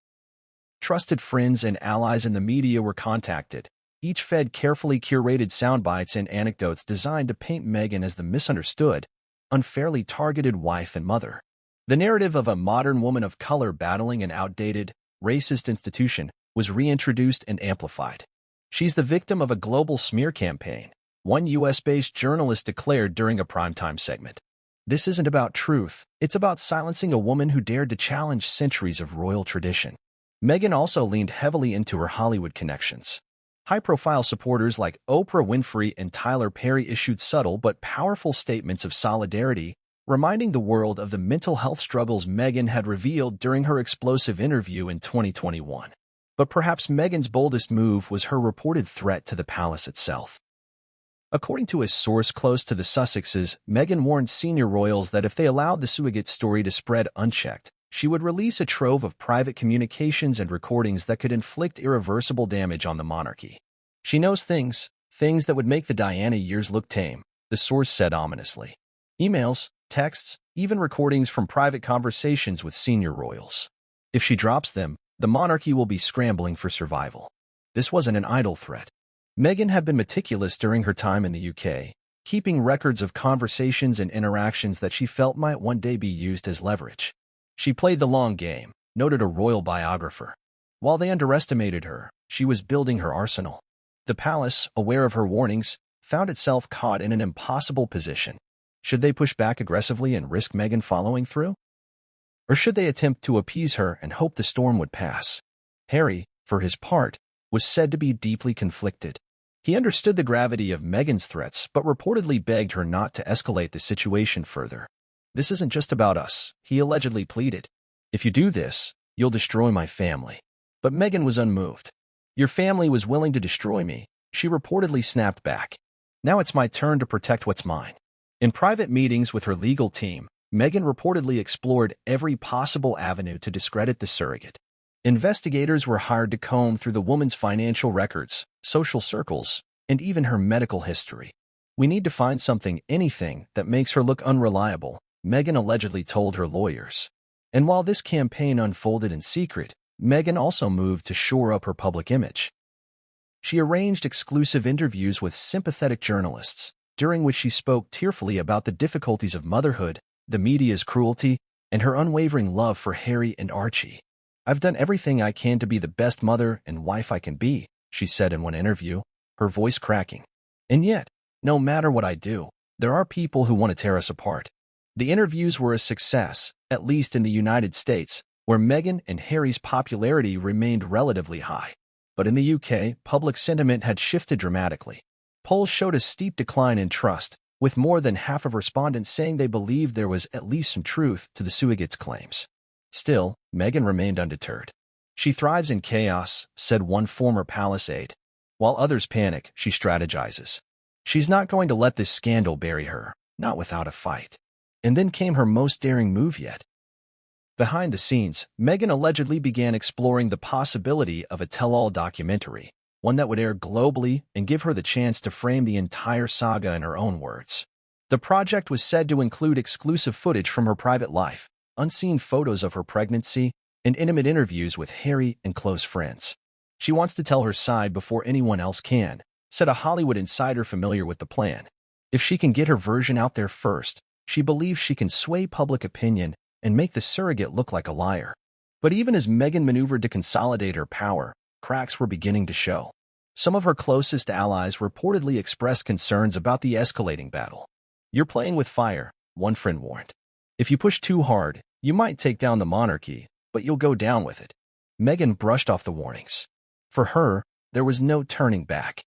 Trusted friends and allies in the media were contacted, each fed carefully curated soundbites and anecdotes designed to paint Meghan as the misunderstood, unfairly targeted wife and mother. The narrative of a modern woman of color battling an outdated, racist institution was reintroduced and amplified. "She's the victim of a global smear campaign," one U.S.-based journalist declared during a primetime segment. "This isn't about truth, it's about silencing a woman who dared to challenge centuries of royal tradition." Meghan also leaned heavily into her Hollywood connections. High-profile supporters like Oprah Winfrey and Tyler Perry issued subtle but powerful statements of solidarity, reminding the world of the mental health struggles Meghan had revealed during her explosive interview in 2021. But perhaps Meghan's boldest move was her reported threat to the palace itself. According to a source close to the Sussexes, Meghan warned senior royals that if they allowed the Surrogate story to spread unchecked, she would release a trove of private communications and recordings that could inflict irreversible damage on the monarchy. "She knows things that would make the Diana years look tame," the source said ominously. Emails, texts, even recordings from private conversations with senior royals. If she drops them, the monarchy will be scrambling for survival. This wasn't an idle threat. Meghan had been meticulous during her time in the UK, keeping records of conversations and interactions that she felt might one day be used as leverage. "She played the long game," noted a royal biographer. While they underestimated her, she was building her arsenal. The palace, aware of her warnings, found itself caught in an impossible position. Should they push back aggressively and risk Meghan following through? Or should they attempt to appease her and hope the storm would pass? Harry, for his part, was said to be deeply conflicted. He understood the gravity of Meghan's threats but reportedly begged her not to escalate the situation further. "This isn't just about us," he allegedly pleaded. "If you do this, you'll destroy my family." But Meghan was unmoved. "Your family was willing to destroy me," she reportedly snapped back. "Now it's my turn to protect what's mine." In private meetings with her legal team, Meghan reportedly explored every possible avenue to discredit the surrogate. Investigators were hired to comb through the woman's financial records, social circles, and even her medical history. "We need to find something, anything, that makes her look unreliable," Meghan allegedly told her lawyers. And while this campaign unfolded in secret, Meghan also moved to shore up her public image. She arranged exclusive interviews with sympathetic journalists, during which she spoke tearfully about the difficulties of motherhood, the media's cruelty, and her unwavering love for Harry and Archie. "I've done everything I can to be the best mother and wife I can be," she said in one interview, her voice cracking. "And yet, no matter what I do, there are people who want to tear us apart." The interviews were a success, at least in the United States, where Meghan and Harry's popularity remained relatively high. But in the UK, public sentiment had shifted dramatically. Polls showed a steep decline in trust, with more than half of respondents saying they believed there was at least some truth to the surrogate's claims. Still, Meghan remained undeterred. She thrives in chaos, said one former palace aide. While others panic, she strategizes. She's not going to let this scandal bury her, not without a fight. And then came her most daring move yet. Behind the scenes, Meghan allegedly began exploring the possibility of a tell-all documentary, one that would air globally and give her the chance to frame the entire saga in her own words. The project was said to include exclusive footage from her private life, unseen photos of her pregnancy, and intimate interviews with Harry and close friends. She wants to tell her side before anyone else can, said a Hollywood insider familiar with the plan. If she can get her version out there first, she believes she can sway public opinion and make the surrogate look like a liar. But even as Meghan maneuvered to consolidate her power, cracks were beginning to show. Some of her closest allies reportedly expressed concerns about the escalating battle. "You're playing with fire," one friend warned. "If you push too hard, you might take down the monarchy, but you'll go down with it." Meghan brushed off the warnings. For her, there was no turning back.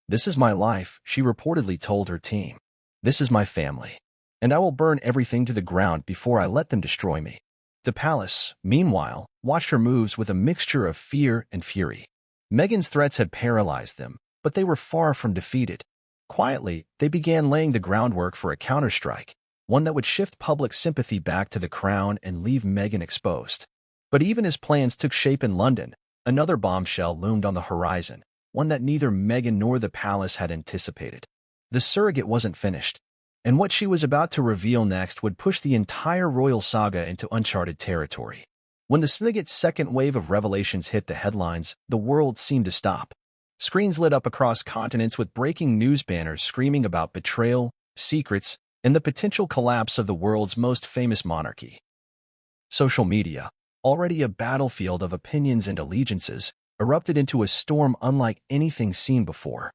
"This is my life," she reportedly told her team. "This is my family. And I will burn everything to the ground before I let them destroy me." The palace, meanwhile, watched her moves with a mixture of fear and fury. Meghan's threats had paralyzed them, but they were far from defeated. Quietly, they began laying the groundwork for a counterstrike, one that would shift public sympathy back to the crown and leave Meghan exposed. But even as plans took shape in London, another bombshell loomed on the horizon, one that neither Meghan nor the palace had anticipated. The surrogate wasn't finished, and what she was about to reveal next would push the entire royal saga into uncharted territory. When the surrogate's second wave of revelations hit the headlines, the world seemed to stop. Screens lit up across continents with breaking news banners screaming about betrayal, secrets, and the potential collapse of the world's most famous monarchy. Social media, already a battlefield of opinions and allegiances, erupted into a storm unlike anything seen before.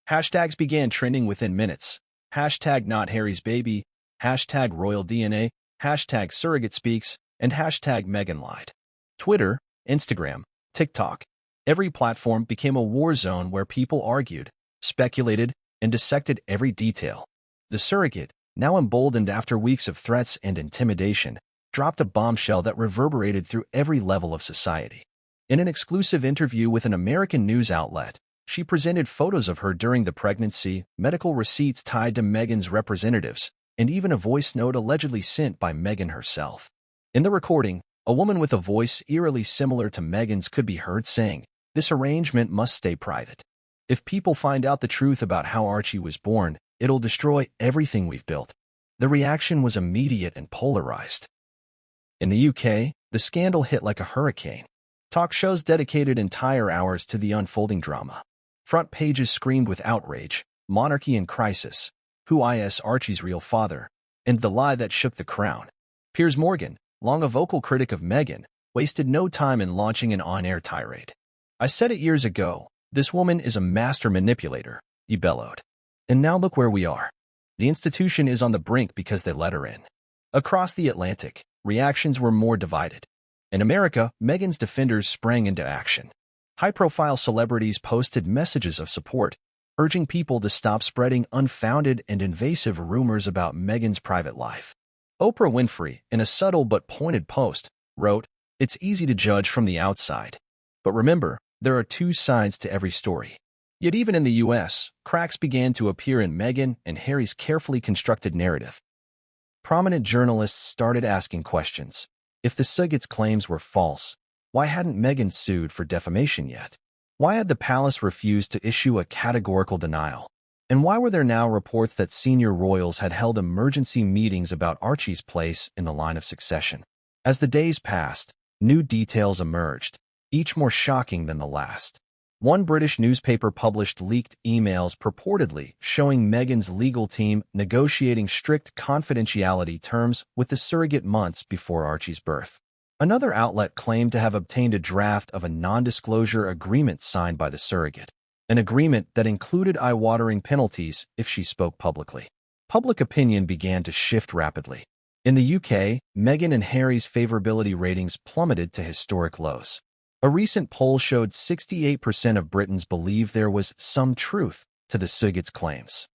Hashtags began trending within minutes. Hashtag not Harry's baby, hashtag royal DNA, hashtag surrogate speaks, and hashtag Meghan lied. Twitter, Instagram, TikTok, every platform became a war zone where people argued, speculated, and dissected every detail. The surrogate, now emboldened after weeks of threats and intimidation, dropped a bombshell that reverberated through every level of society. In an exclusive interview with an American news outlet, she presented photos of her during the pregnancy, medical receipts tied to Meghan's representatives, and even a voice note allegedly sent by Meghan herself. In the recording, a woman with a voice eerily similar to Meghan's could be heard saying, "This arrangement must stay private. If people find out the truth about how Archie was born, it'll destroy everything we've built." The reaction was immediate and polarized. In the UK, the scandal hit like a hurricane. Talk shows dedicated entire hours to the unfolding drama. Front pages screamed with outrage, monarchy in crisis, who is Archie's real father, and the lie that shook the crown. Piers Morgan, long a vocal critic of Meghan, wasted no time in launching an on-air tirade. "I said it years ago, this woman is a master manipulator," he bellowed. "And now look where we are. The institution is on the brink because they let her in." Across the Atlantic, reactions were more divided. In America, Meghan's defenders sprang into action. High-profile celebrities posted messages of support, urging people to stop spreading unfounded and invasive rumors about Meghan's private life. Oprah Winfrey, in a subtle but pointed post, wrote, "It's easy to judge from the outside. But remember, there are two sides to every story." Yet even in the U.S., cracks began to appear in Meghan and Harry's carefully constructed narrative. Prominent journalists started asking questions. If the surrogate's claims were false, why hadn't Meghan sued for defamation yet? Why had the palace refused to issue a categorical denial? And why were there now reports that senior royals had held emergency meetings about Archie's place in the line of succession? As the days passed, new details emerged, each more shocking than the last. One British newspaper published leaked emails purportedly showing Meghan's legal team negotiating strict confidentiality terms with the surrogate months before Archie's birth. Another outlet claimed to have obtained a draft of a non-disclosure agreement signed by the surrogate, an agreement that included eye-watering penalties if she spoke publicly. Public opinion began to shift rapidly. In the UK, Meghan and Harry's favorability ratings plummeted to historic lows. A recent poll showed 68% of Britons believe there was some truth to the surrogate's claims.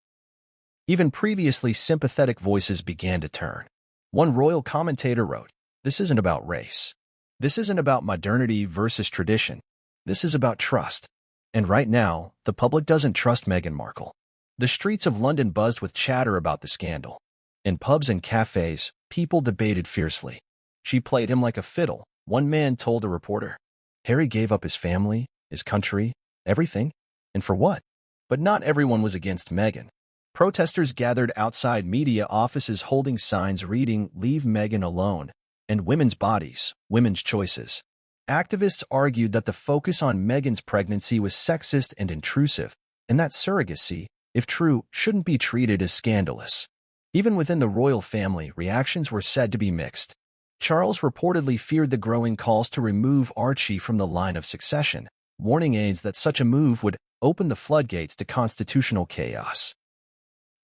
Even previously sympathetic voices began to turn. One royal commentator wrote, "This isn't about race. This isn't about modernity versus tradition. This is about trust." And right now, the public doesn't trust Meghan Markle. The streets of London buzzed with chatter about the scandal. In pubs and cafes, people debated fiercely. "She played him like a fiddle," one man told a reporter. "Harry gave up his family, his country, everything. And for what?" But not everyone was against Meghan. Protesters gathered outside media offices holding signs reading, "Leave Meghan alone," and "Women's bodies, women's choices." Activists argued that the focus on Meghan's pregnancy was sexist and intrusive, and that surrogacy, if true, shouldn't be treated as scandalous. Even within the royal family, reactions were said to be mixed. Charles reportedly feared the growing calls to remove Archie from the line of succession, warning aides that such a move would open the floodgates to constitutional chaos.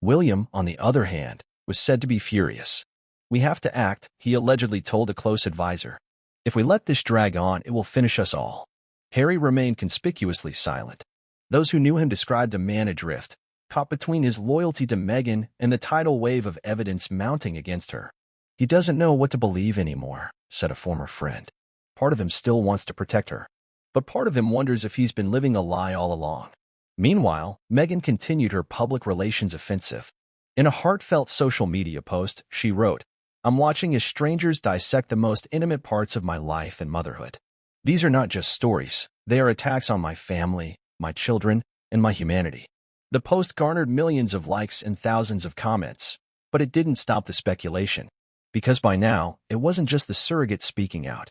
William, on the other hand, was said to be furious. "We have to act," he allegedly told a close advisor. "If we let this drag on, it will finish us all." Harry remained conspicuously silent. Those who knew him described a man adrift, caught between his loyalty to Meghan and the tidal wave of evidence mounting against her. "He doesn't know what to believe anymore," said a former friend. "Part of him still wants to protect her, but part of him wonders if he's been living a lie all along." Meanwhile, Meghan continued her public relations offensive. In a heartfelt social media post, she wrote, "I'm watching as strangers dissect the most intimate parts of my life and motherhood. These are not just stories. They are attacks on my family, my children, and my humanity." The post garnered millions of likes and thousands of comments, but it didn't stop the speculation, because by now, it wasn't just the surrogate speaking out.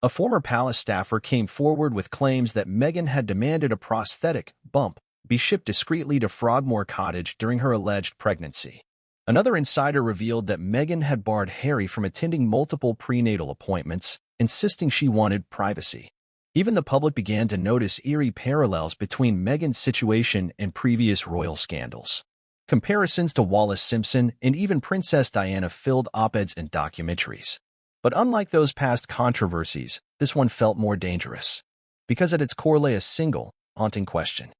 A former palace staffer came forward with claims that Meghan had demanded a prosthetic bump be shipped discreetly to Frogmore Cottage during her alleged pregnancy. Another insider revealed that Meghan had barred Harry from attending multiple prenatal appointments, insisting she wanted privacy. Even the public began to notice eerie parallels between Meghan's situation and previous royal scandals. Comparisons to Wallis Simpson and even Princess Diana filled op-eds and documentaries. But unlike those past controversies, this one felt more dangerous, because at its core lay a single, haunting question.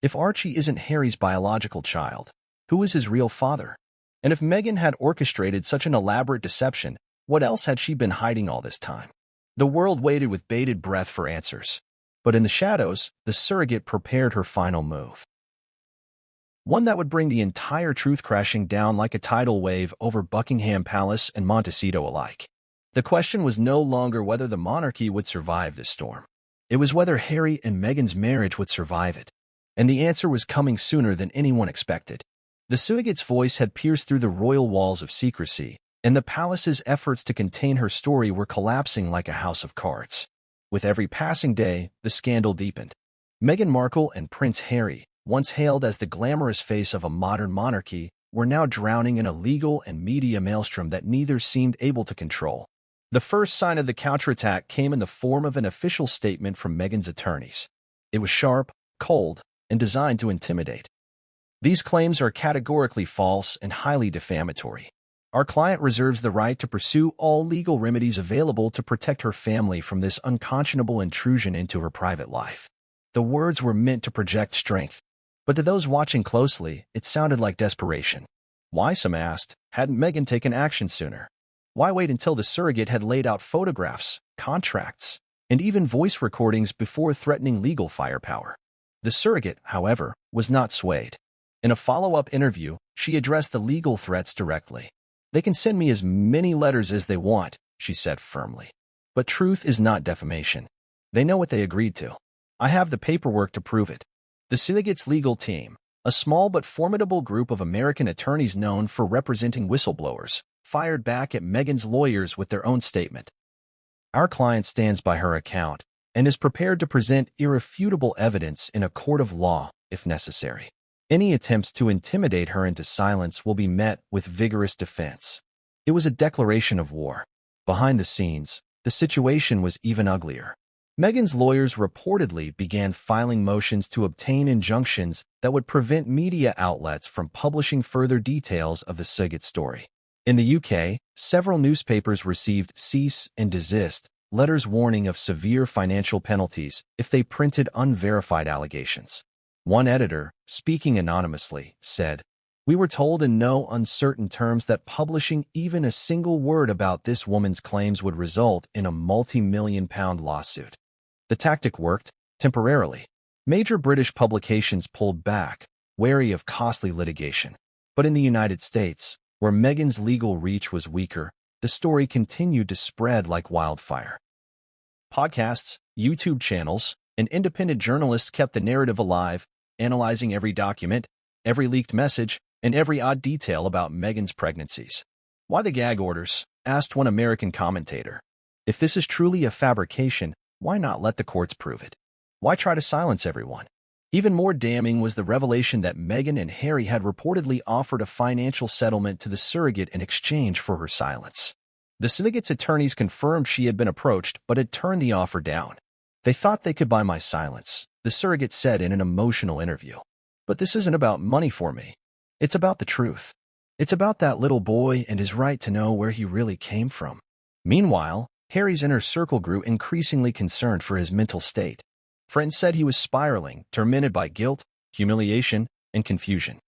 If Archie isn't Harry's biological child, who is his real father? And if Meghan had orchestrated such an elaborate deception, what else had she been hiding all this time? The world waited with bated breath for answers. But in the shadows, the surrogate prepared her final move. One that would bring the entire truth crashing down like a tidal wave over Buckingham Palace and Montecito alike. The question was no longer whether the monarchy would survive this storm. It was whether Harry and Meghan's marriage would survive it. And the answer was coming sooner than anyone expected. The surrogate's voice had pierced through the royal walls of secrecy, and the palace's efforts to contain her story were collapsing like a house of cards. With every passing day, the scandal deepened. Meghan Markle and Prince Harry, once hailed as the glamorous face of a modern monarchy, were now drowning in a legal and media maelstrom that neither seemed able to control. The first sign of the counterattack came in the form of an official statement from Meghan's attorneys. It was sharp, cold, and designed to intimidate. "These claims are categorically false and highly defamatory. Our client reserves the right to pursue all legal remedies available to protect her family from this unconscionable intrusion into her private life." The words were meant to project strength, but to those watching closely, it sounded like desperation. Why, some asked, hadn't Meghan taken action sooner? Why wait until the surrogate had laid out photographs, contracts, and even voice recordings before threatening legal firepower? The surrogate, however, was not swayed. In a follow-up interview, she addressed the legal threats directly. "They can send me as many letters as they want," she said firmly. "But truth is not defamation. They know what they agreed to. I have the paperwork to prove it." The surrogate's legal team, a small but formidable group of American attorneys known for representing whistleblowers, fired back at Meghan's lawyers with their own statement. "Our client stands by her account and is prepared to present irrefutable evidence in a court of law if necessary. Any attempts to intimidate her into silence will be met with vigorous defense." It was a declaration of war. Behind the scenes, the situation was even uglier. Meghan's lawyers reportedly began filing motions to obtain injunctions that would prevent media outlets from publishing further details of the surrogate story. In the UK, several newspapers received cease and desist letters warning of severe financial penalties if they printed unverified allegations. One editor, speaking anonymously, said, "We were told in no uncertain terms that publishing even a single word about this woman's claims would result in a multi-million-pound lawsuit." The tactic worked, temporarily. Major British publications pulled back, wary of costly litigation. But in the United States, where Meghan's legal reach was weaker, the story continued to spread like wildfire. Podcasts, YouTube channels, and independent journalists kept the narrative alive, analyzing every document, every leaked message, and every odd detail about Meghan's pregnancies. "Why the gag orders?" asked one American commentator. "If this is truly a fabrication, why not let the courts prove it? Why try to silence everyone?" Even more damning was the revelation that Meghan and Harry had reportedly offered a financial settlement to the surrogate in exchange for her silence. The surrogate's attorneys confirmed she had been approached but had turned the offer down. "They thought they could buy my silence," the surrogate said in an emotional interview. "But this isn't about money for me. It's about the truth. It's about that little boy and his right to know where he really came from." Meanwhile, Harry's inner circle grew increasingly concerned for his mental state. Friends said he was spiraling, tormented by guilt, humiliation, and confusion.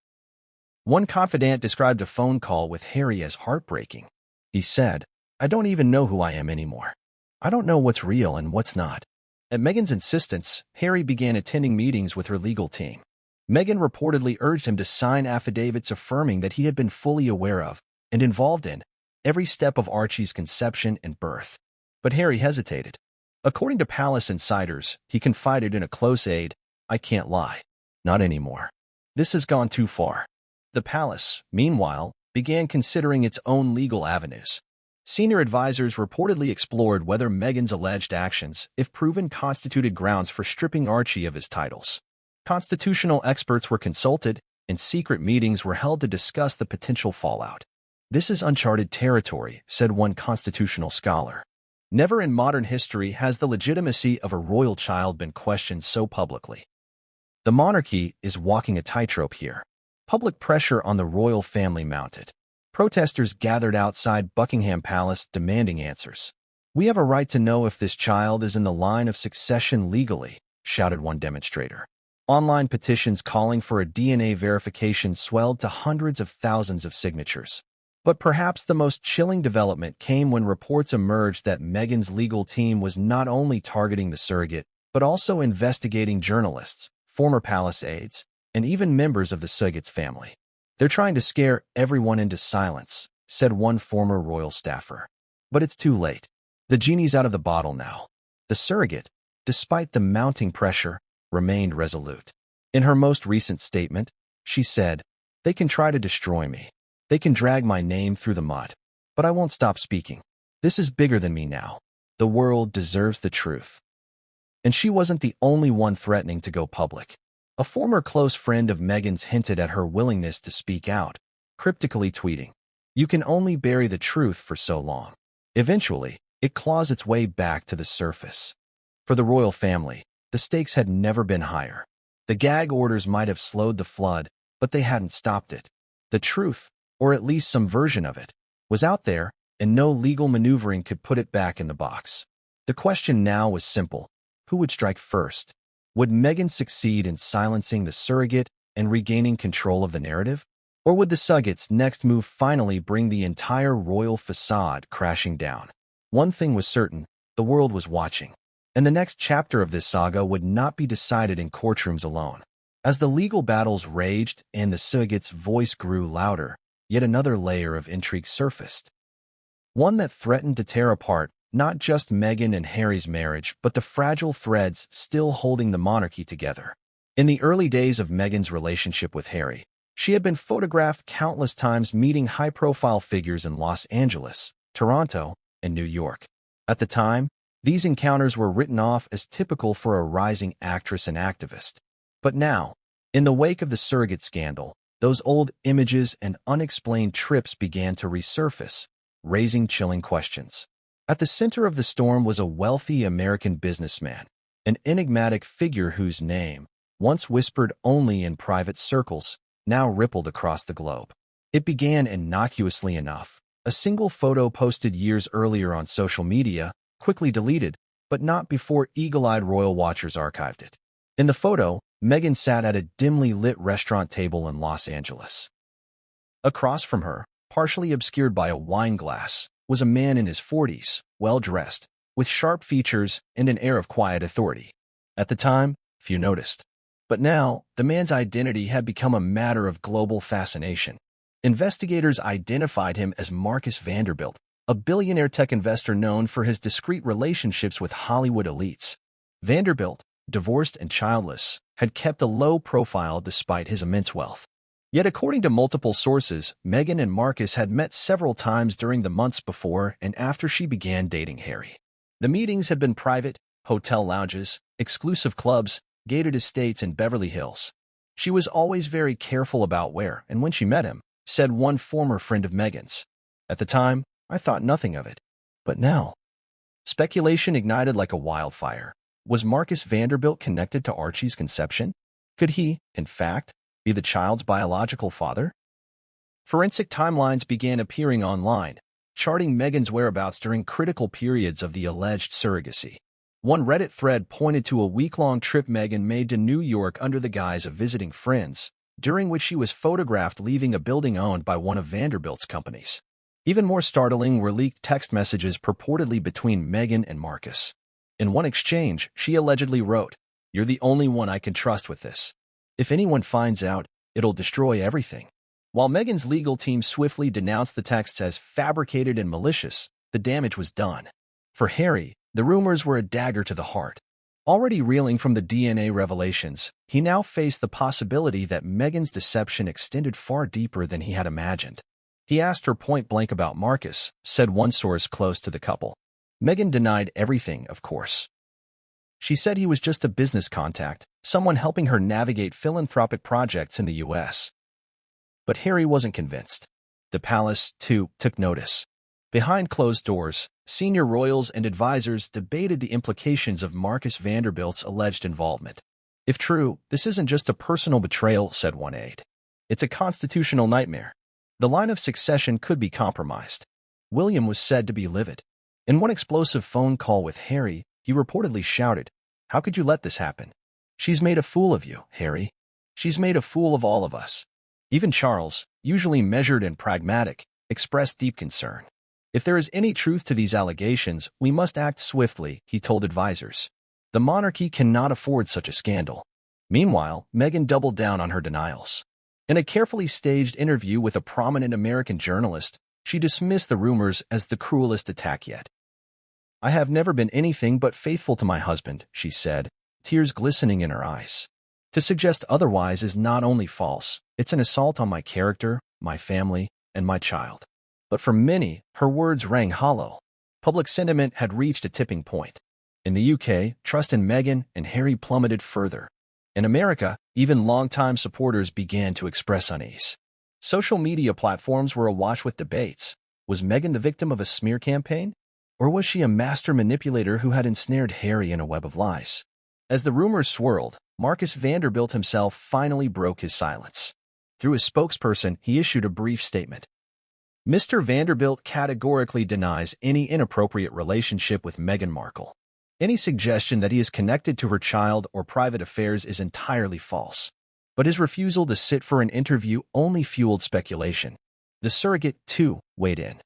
One confidant described a phone call with Harry as heartbreaking. He said, "I don't even know who I am anymore. I don't know what's real and what's not." At Meghan's insistence, Harry began attending meetings with her legal team. Meghan reportedly urged him to sign affidavits affirming that he had been fully aware of and involved in every step of Archie's conception and birth. But Harry hesitated. According to Palace insiders, he confided in a close aide, "I can't lie. Not anymore. This has gone too far." The Palace, meanwhile, began considering its own legal avenues. Senior advisors reportedly explored whether Meghan's alleged actions, if proven, constituted grounds for stripping Archie of his titles. Constitutional experts were consulted, and secret meetings were held to discuss the potential fallout. "This is uncharted territory," said one constitutional scholar. "Never in modern history has the legitimacy of a royal child been questioned so publicly." The monarchy is walking a tightrope here. Public pressure on the royal family mounted. Protesters gathered outside Buckingham Palace demanding answers. "We have a right to know if this child is in the line of succession legally," shouted one demonstrator. Online petitions calling for a DNA verification swelled to hundreds of thousands of signatures. But perhaps the most chilling development came when reports emerged that Meghan's legal team was not only targeting the surrogate, but also investigating journalists, former palace aides, and even members of the surrogate's family. "They're trying to scare everyone into silence," said one former royal staffer. But it's too late. The genie's out of the bottle now. The surrogate, despite the mounting pressure, remained resolute. In her most recent statement, she said, "They can try to destroy me. They can drag my name through the mud. But I won't stop speaking. This is bigger than me now. The world deserves the truth." And she wasn't the only one threatening to go public. A former close friend of Meghan's hinted at her willingness to speak out, cryptically tweeting, "You can only bury the truth for so long. Eventually, it claws its way back to the surface." For the royal family, the stakes had never been higher. The gag orders might have slowed the flood, but they hadn't stopped it. The truth, or at least some version of it, was out there, and no legal maneuvering could put it back in the box. The question now was simple. Who would strike first? Would Meghan succeed in silencing the surrogate and regaining control of the narrative? Or would the surrogate's next move finally bring the entire royal facade crashing down? One thing was certain, the world was watching. And the next chapter of this saga would not be decided in courtrooms alone. As the legal battles raged and the surrogate's voice grew louder, yet another layer of intrigue surfaced. One that threatened to tear apart not just Meghan and Harry's marriage, but the fragile threads still holding the monarchy together. In the early days of Meghan's relationship with Harry, she had been photographed countless times meeting high-profile figures in Los Angeles, Toronto, and New York. At the time, these encounters were written off as typical for a rising actress and activist. But now, in the wake of the surrogate scandal, those old images and unexplained trips began to resurface, raising chilling questions. At the center of the storm was a wealthy American businessman, an enigmatic figure whose name, once whispered only in private circles, now rippled across the globe. It began innocuously enough. A single photo posted years earlier on social media, quickly deleted, but not before eagle-eyed royal watchers archived it. In the photo, Meghan sat at a dimly lit restaurant table in Los Angeles. Across from her, partially obscured by a wine glass, was a man in his 40s, well-dressed, with sharp features and an air of quiet authority. At the time, few noticed. But now, the man's identity had become a matter of global fascination. Investigators identified him as Marcus Vanderbilt, a billionaire tech investor known for his discreet relationships with Hollywood elites. Vanderbilt, divorced and childless, had kept a low profile despite his immense wealth. Yet according to multiple sources, Meghan and Marcus had met several times during the months before and after she began dating Harry. The meetings had been private, hotel lounges, exclusive clubs, gated estates in Beverly Hills. She was always very careful about where and when she met him, said one former friend of Meghan's. At the time, I thought nothing of it. But now, speculation ignited like a wildfire. Was Marcus Vanderbilt connected to Archie's conception? Could he, in fact, be the child's biological father? Forensic timelines began appearing online, charting Meghan's whereabouts during critical periods of the alleged surrogacy. One Reddit thread pointed to a week-long trip Meghan made to New York under the guise of visiting friends, during which she was photographed leaving a building owned by one of Vanderbilt's companies. Even more startling were leaked text messages purportedly between Meghan and Marcus. In one exchange, she allegedly wrote, "You're the only one I can trust with this. If anyone finds out, it'll destroy everything." While Meghan's legal team swiftly denounced the texts as fabricated and malicious, the damage was done. For Harry, the rumors were a dagger to the heart. Already reeling from the DNA revelations, he now faced the possibility that Meghan's deception extended far deeper than he had imagined. He asked her point-blank about Marcus, said one source close to the couple. Meghan denied everything, of course. She said he was just a business contact, someone helping her navigate philanthropic projects in the U.S. But Harry wasn't convinced. The palace, too, took notice. Behind closed doors, senior royals and advisors debated the implications of Marcus Vanderbilt's alleged involvement. "If true, this isn't just a personal betrayal," said one aide. "It's a constitutional nightmare. The line of succession could be compromised." William was said to be livid. In one explosive phone call with Harry, he reportedly shouted, "How could you let this happen? She's made a fool of you, Harry. She's made a fool of all of us." Even Charles, usually measured and pragmatic, expressed deep concern. "If there is any truth to these allegations, we must act swiftly," he told advisors. The monarchy cannot afford such a scandal. Meanwhile, Meghan doubled down on her denials. In a carefully staged interview with a prominent American journalist, she dismissed the rumors as the cruelest attack yet. "I have never been anything but faithful to my husband," she said, tears glistening in her eyes. "To suggest otherwise is not only false, it's an assault on my character, my family, and my child." But for many, her words rang hollow. Public sentiment had reached a tipping point. In the UK, trust in Meghan and Harry plummeted further. In America, even longtime supporters began to express unease. Social media platforms were awash with debates. Was Meghan the victim of a smear campaign? Or was she a master manipulator who had ensnared Harry in a web of lies? As the rumors swirled, Marcus Vanderbilt himself finally broke his silence. Through his spokesperson, he issued a brief statement. Mr. Vanderbilt categorically denies any inappropriate relationship with Meghan Markle. Any suggestion that he is connected to her child or private affairs is entirely false. But his refusal to sit for an interview only fueled speculation. The Surrogate, too, weighed in.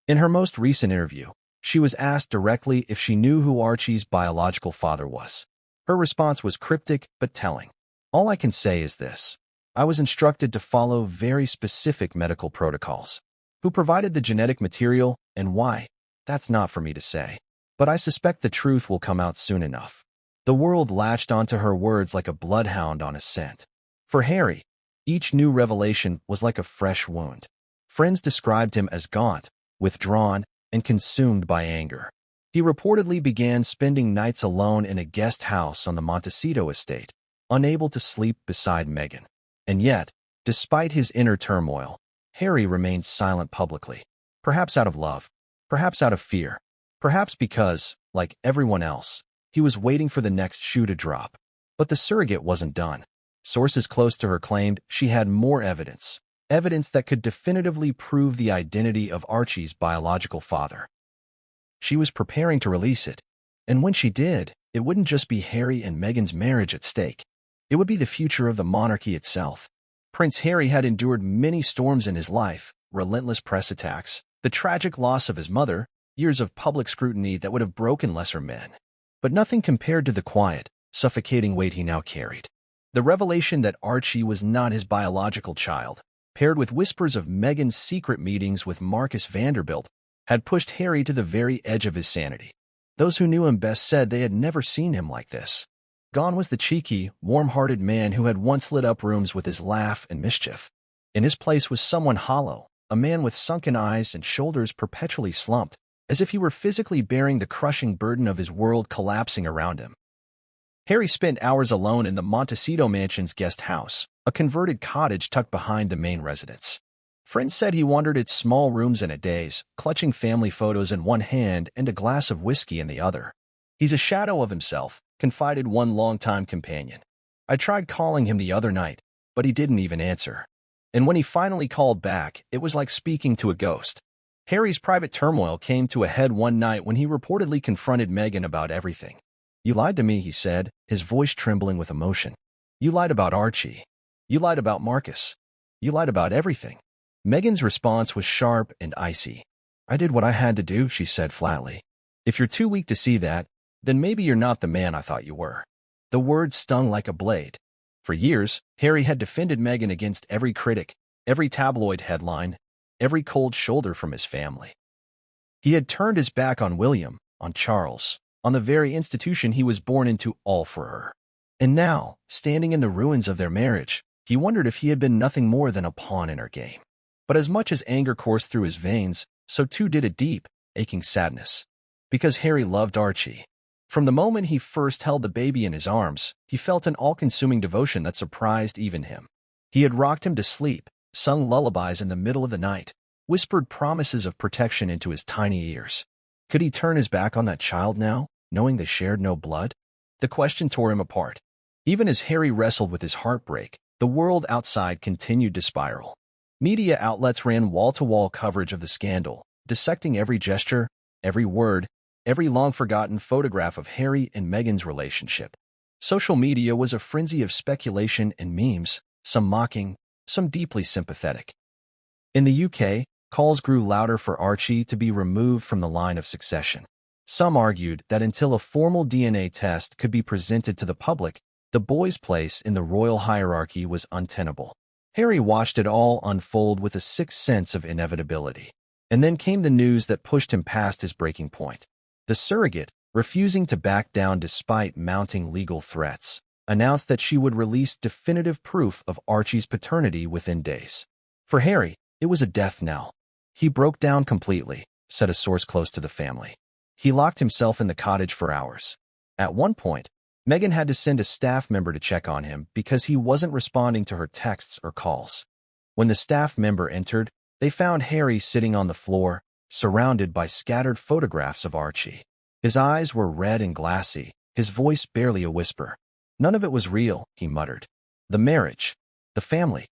In her most recent interview, she was asked directly if she knew who Archie's biological father was. Her response was cryptic but telling. "All I can say is this. I was instructed to follow very specific medical protocols. Who provided the genetic material and why? That's not for me to say. But I suspect the truth will come out soon enough." The world latched onto her words like a bloodhound on a scent. For Harry, each new revelation was like a fresh wound. Friends described him as gaunt, withdrawn, and consumed by anger. He reportedly began spending nights alone in a guest house on the Montecito estate, unable to sleep beside Meghan. And yet, despite his inner turmoil, Harry remained silent publicly. Perhaps out of love, perhaps out of fear, perhaps because, like everyone else, he was waiting for the next shoe to drop. But the surrogate wasn't done. Sources close to her claimed she had more evidence that could definitively prove the identity of Archie's biological father. She was preparing to release it, and when she did, it wouldn't just be Harry and Meghan's marriage at stake. It would be the future of the monarchy itself. Prince Harry had endured many storms in his life, relentless press attacks, the tragic loss of his mother, years of public scrutiny that would have broken lesser men. But nothing compared to the quiet, suffocating weight he now carried. The revelation that Archie was not his biological child, paired with whispers of Meghan's secret meetings with Marcus Vanderbilt, had pushed Harry to the very edge of his sanity. Those who knew him best said they had never seen him like this. Gone was the cheeky, warm-hearted man who had once lit up rooms with his laugh and mischief. In his place was someone hollow, a man with sunken eyes and shoulders perpetually slumped, as if he were physically bearing the crushing burden of his world collapsing around him. Harry spent hours alone in the Montecito Mansion's guest house, a converted cottage tucked behind the main residence. Friends said he wandered its small rooms in a daze, clutching family photos in one hand and a glass of whiskey in the other. "He's a shadow of himself," confided one longtime companion. "I tried calling him the other night, but he didn't even answer. And when he finally called back, it was like speaking to a ghost." Harry's private turmoil came to a head one night when he reportedly confronted Meghan about everything. "You lied to me," he said, his voice trembling with emotion. "You lied about Archie. You lied about Marcus. You lied about everything." Meghan's response was sharp and icy. "I did what I had to do," she said flatly. "If you're too weak to see that, then maybe you're not the man I thought you were." The words stung like a blade. For years, Harry had defended Meghan against every critic, every tabloid headline, every cold shoulder from his family. He had turned his back on William, on Charles, on the very institution he was born into, all for her. And now, standing in the ruins of their marriage, he wondered if he had been nothing more than a pawn in her game. But as much as anger coursed through his veins, so too did a deep, aching sadness. Because Harry loved Archie. From the moment he first held the baby in his arms, he felt an all-consuming devotion that surprised even him. He had rocked him to sleep, sung lullabies in the middle of the night, whispered promises of protection into his tiny ears. Could he turn his back on that child now, knowing they shared no blood? The question tore him apart. Even as Harry wrestled with his heartbreak, the world outside continued to spiral. Media outlets ran wall-to-wall coverage of the scandal, dissecting every gesture, every word, every long-forgotten photograph of Harry and Meghan's relationship. Social media was a frenzy of speculation and memes, some mocking, some deeply sympathetic. In the UK, calls grew louder for Archie to be removed from the line of succession. Some argued that until a formal DNA test could be presented to the public, the boy's place in the royal hierarchy was untenable. Harry watched it all unfold with a sick sense of inevitability. And then came the news that pushed him past his breaking point. The surrogate, refusing to back down despite mounting legal threats, announced that she would release definitive proof of Archie's paternity within days. For Harry, it was a death knell. "He broke down completely," said a source close to the family. "He locked himself in the cottage for hours. At one point, Meghan had to send a staff member to check on him because he wasn't responding to her texts or calls. When the staff member entered, they found Harry sitting on the floor, surrounded by scattered photographs of Archie. His eyes were red and glassy, his voice barely a whisper. None of it was real," he muttered. "The marriage, the family.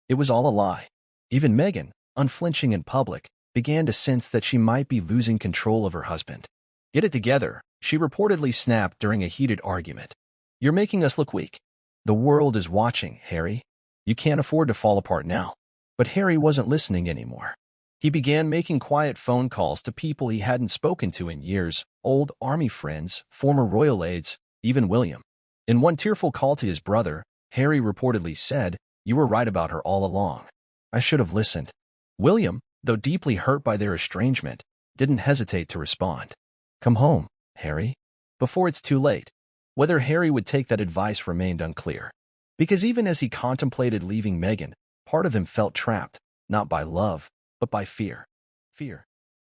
It was all a lie." Even Meghan, unflinching in public, began to sense that she might be losing control of her husband. "Get it together," she reportedly snapped during a heated argument. "You're making us look weak. The world is watching, Harry. You can't afford to fall apart now." But Harry wasn't listening anymore. He began making quiet phone calls to people he hadn't spoken to in years, old army friends, former royal aides, even William. In one tearful call to his brother, Harry reportedly said, "You were right about her all along. I should have listened." William, though deeply hurt by their estrangement, didn't hesitate to respond. "Come home, Harry, before it's too late." Whether Harry would take that advice remained unclear. Because even as he contemplated leaving Meghan, part of him felt trapped, not by love, but by fear. Fear.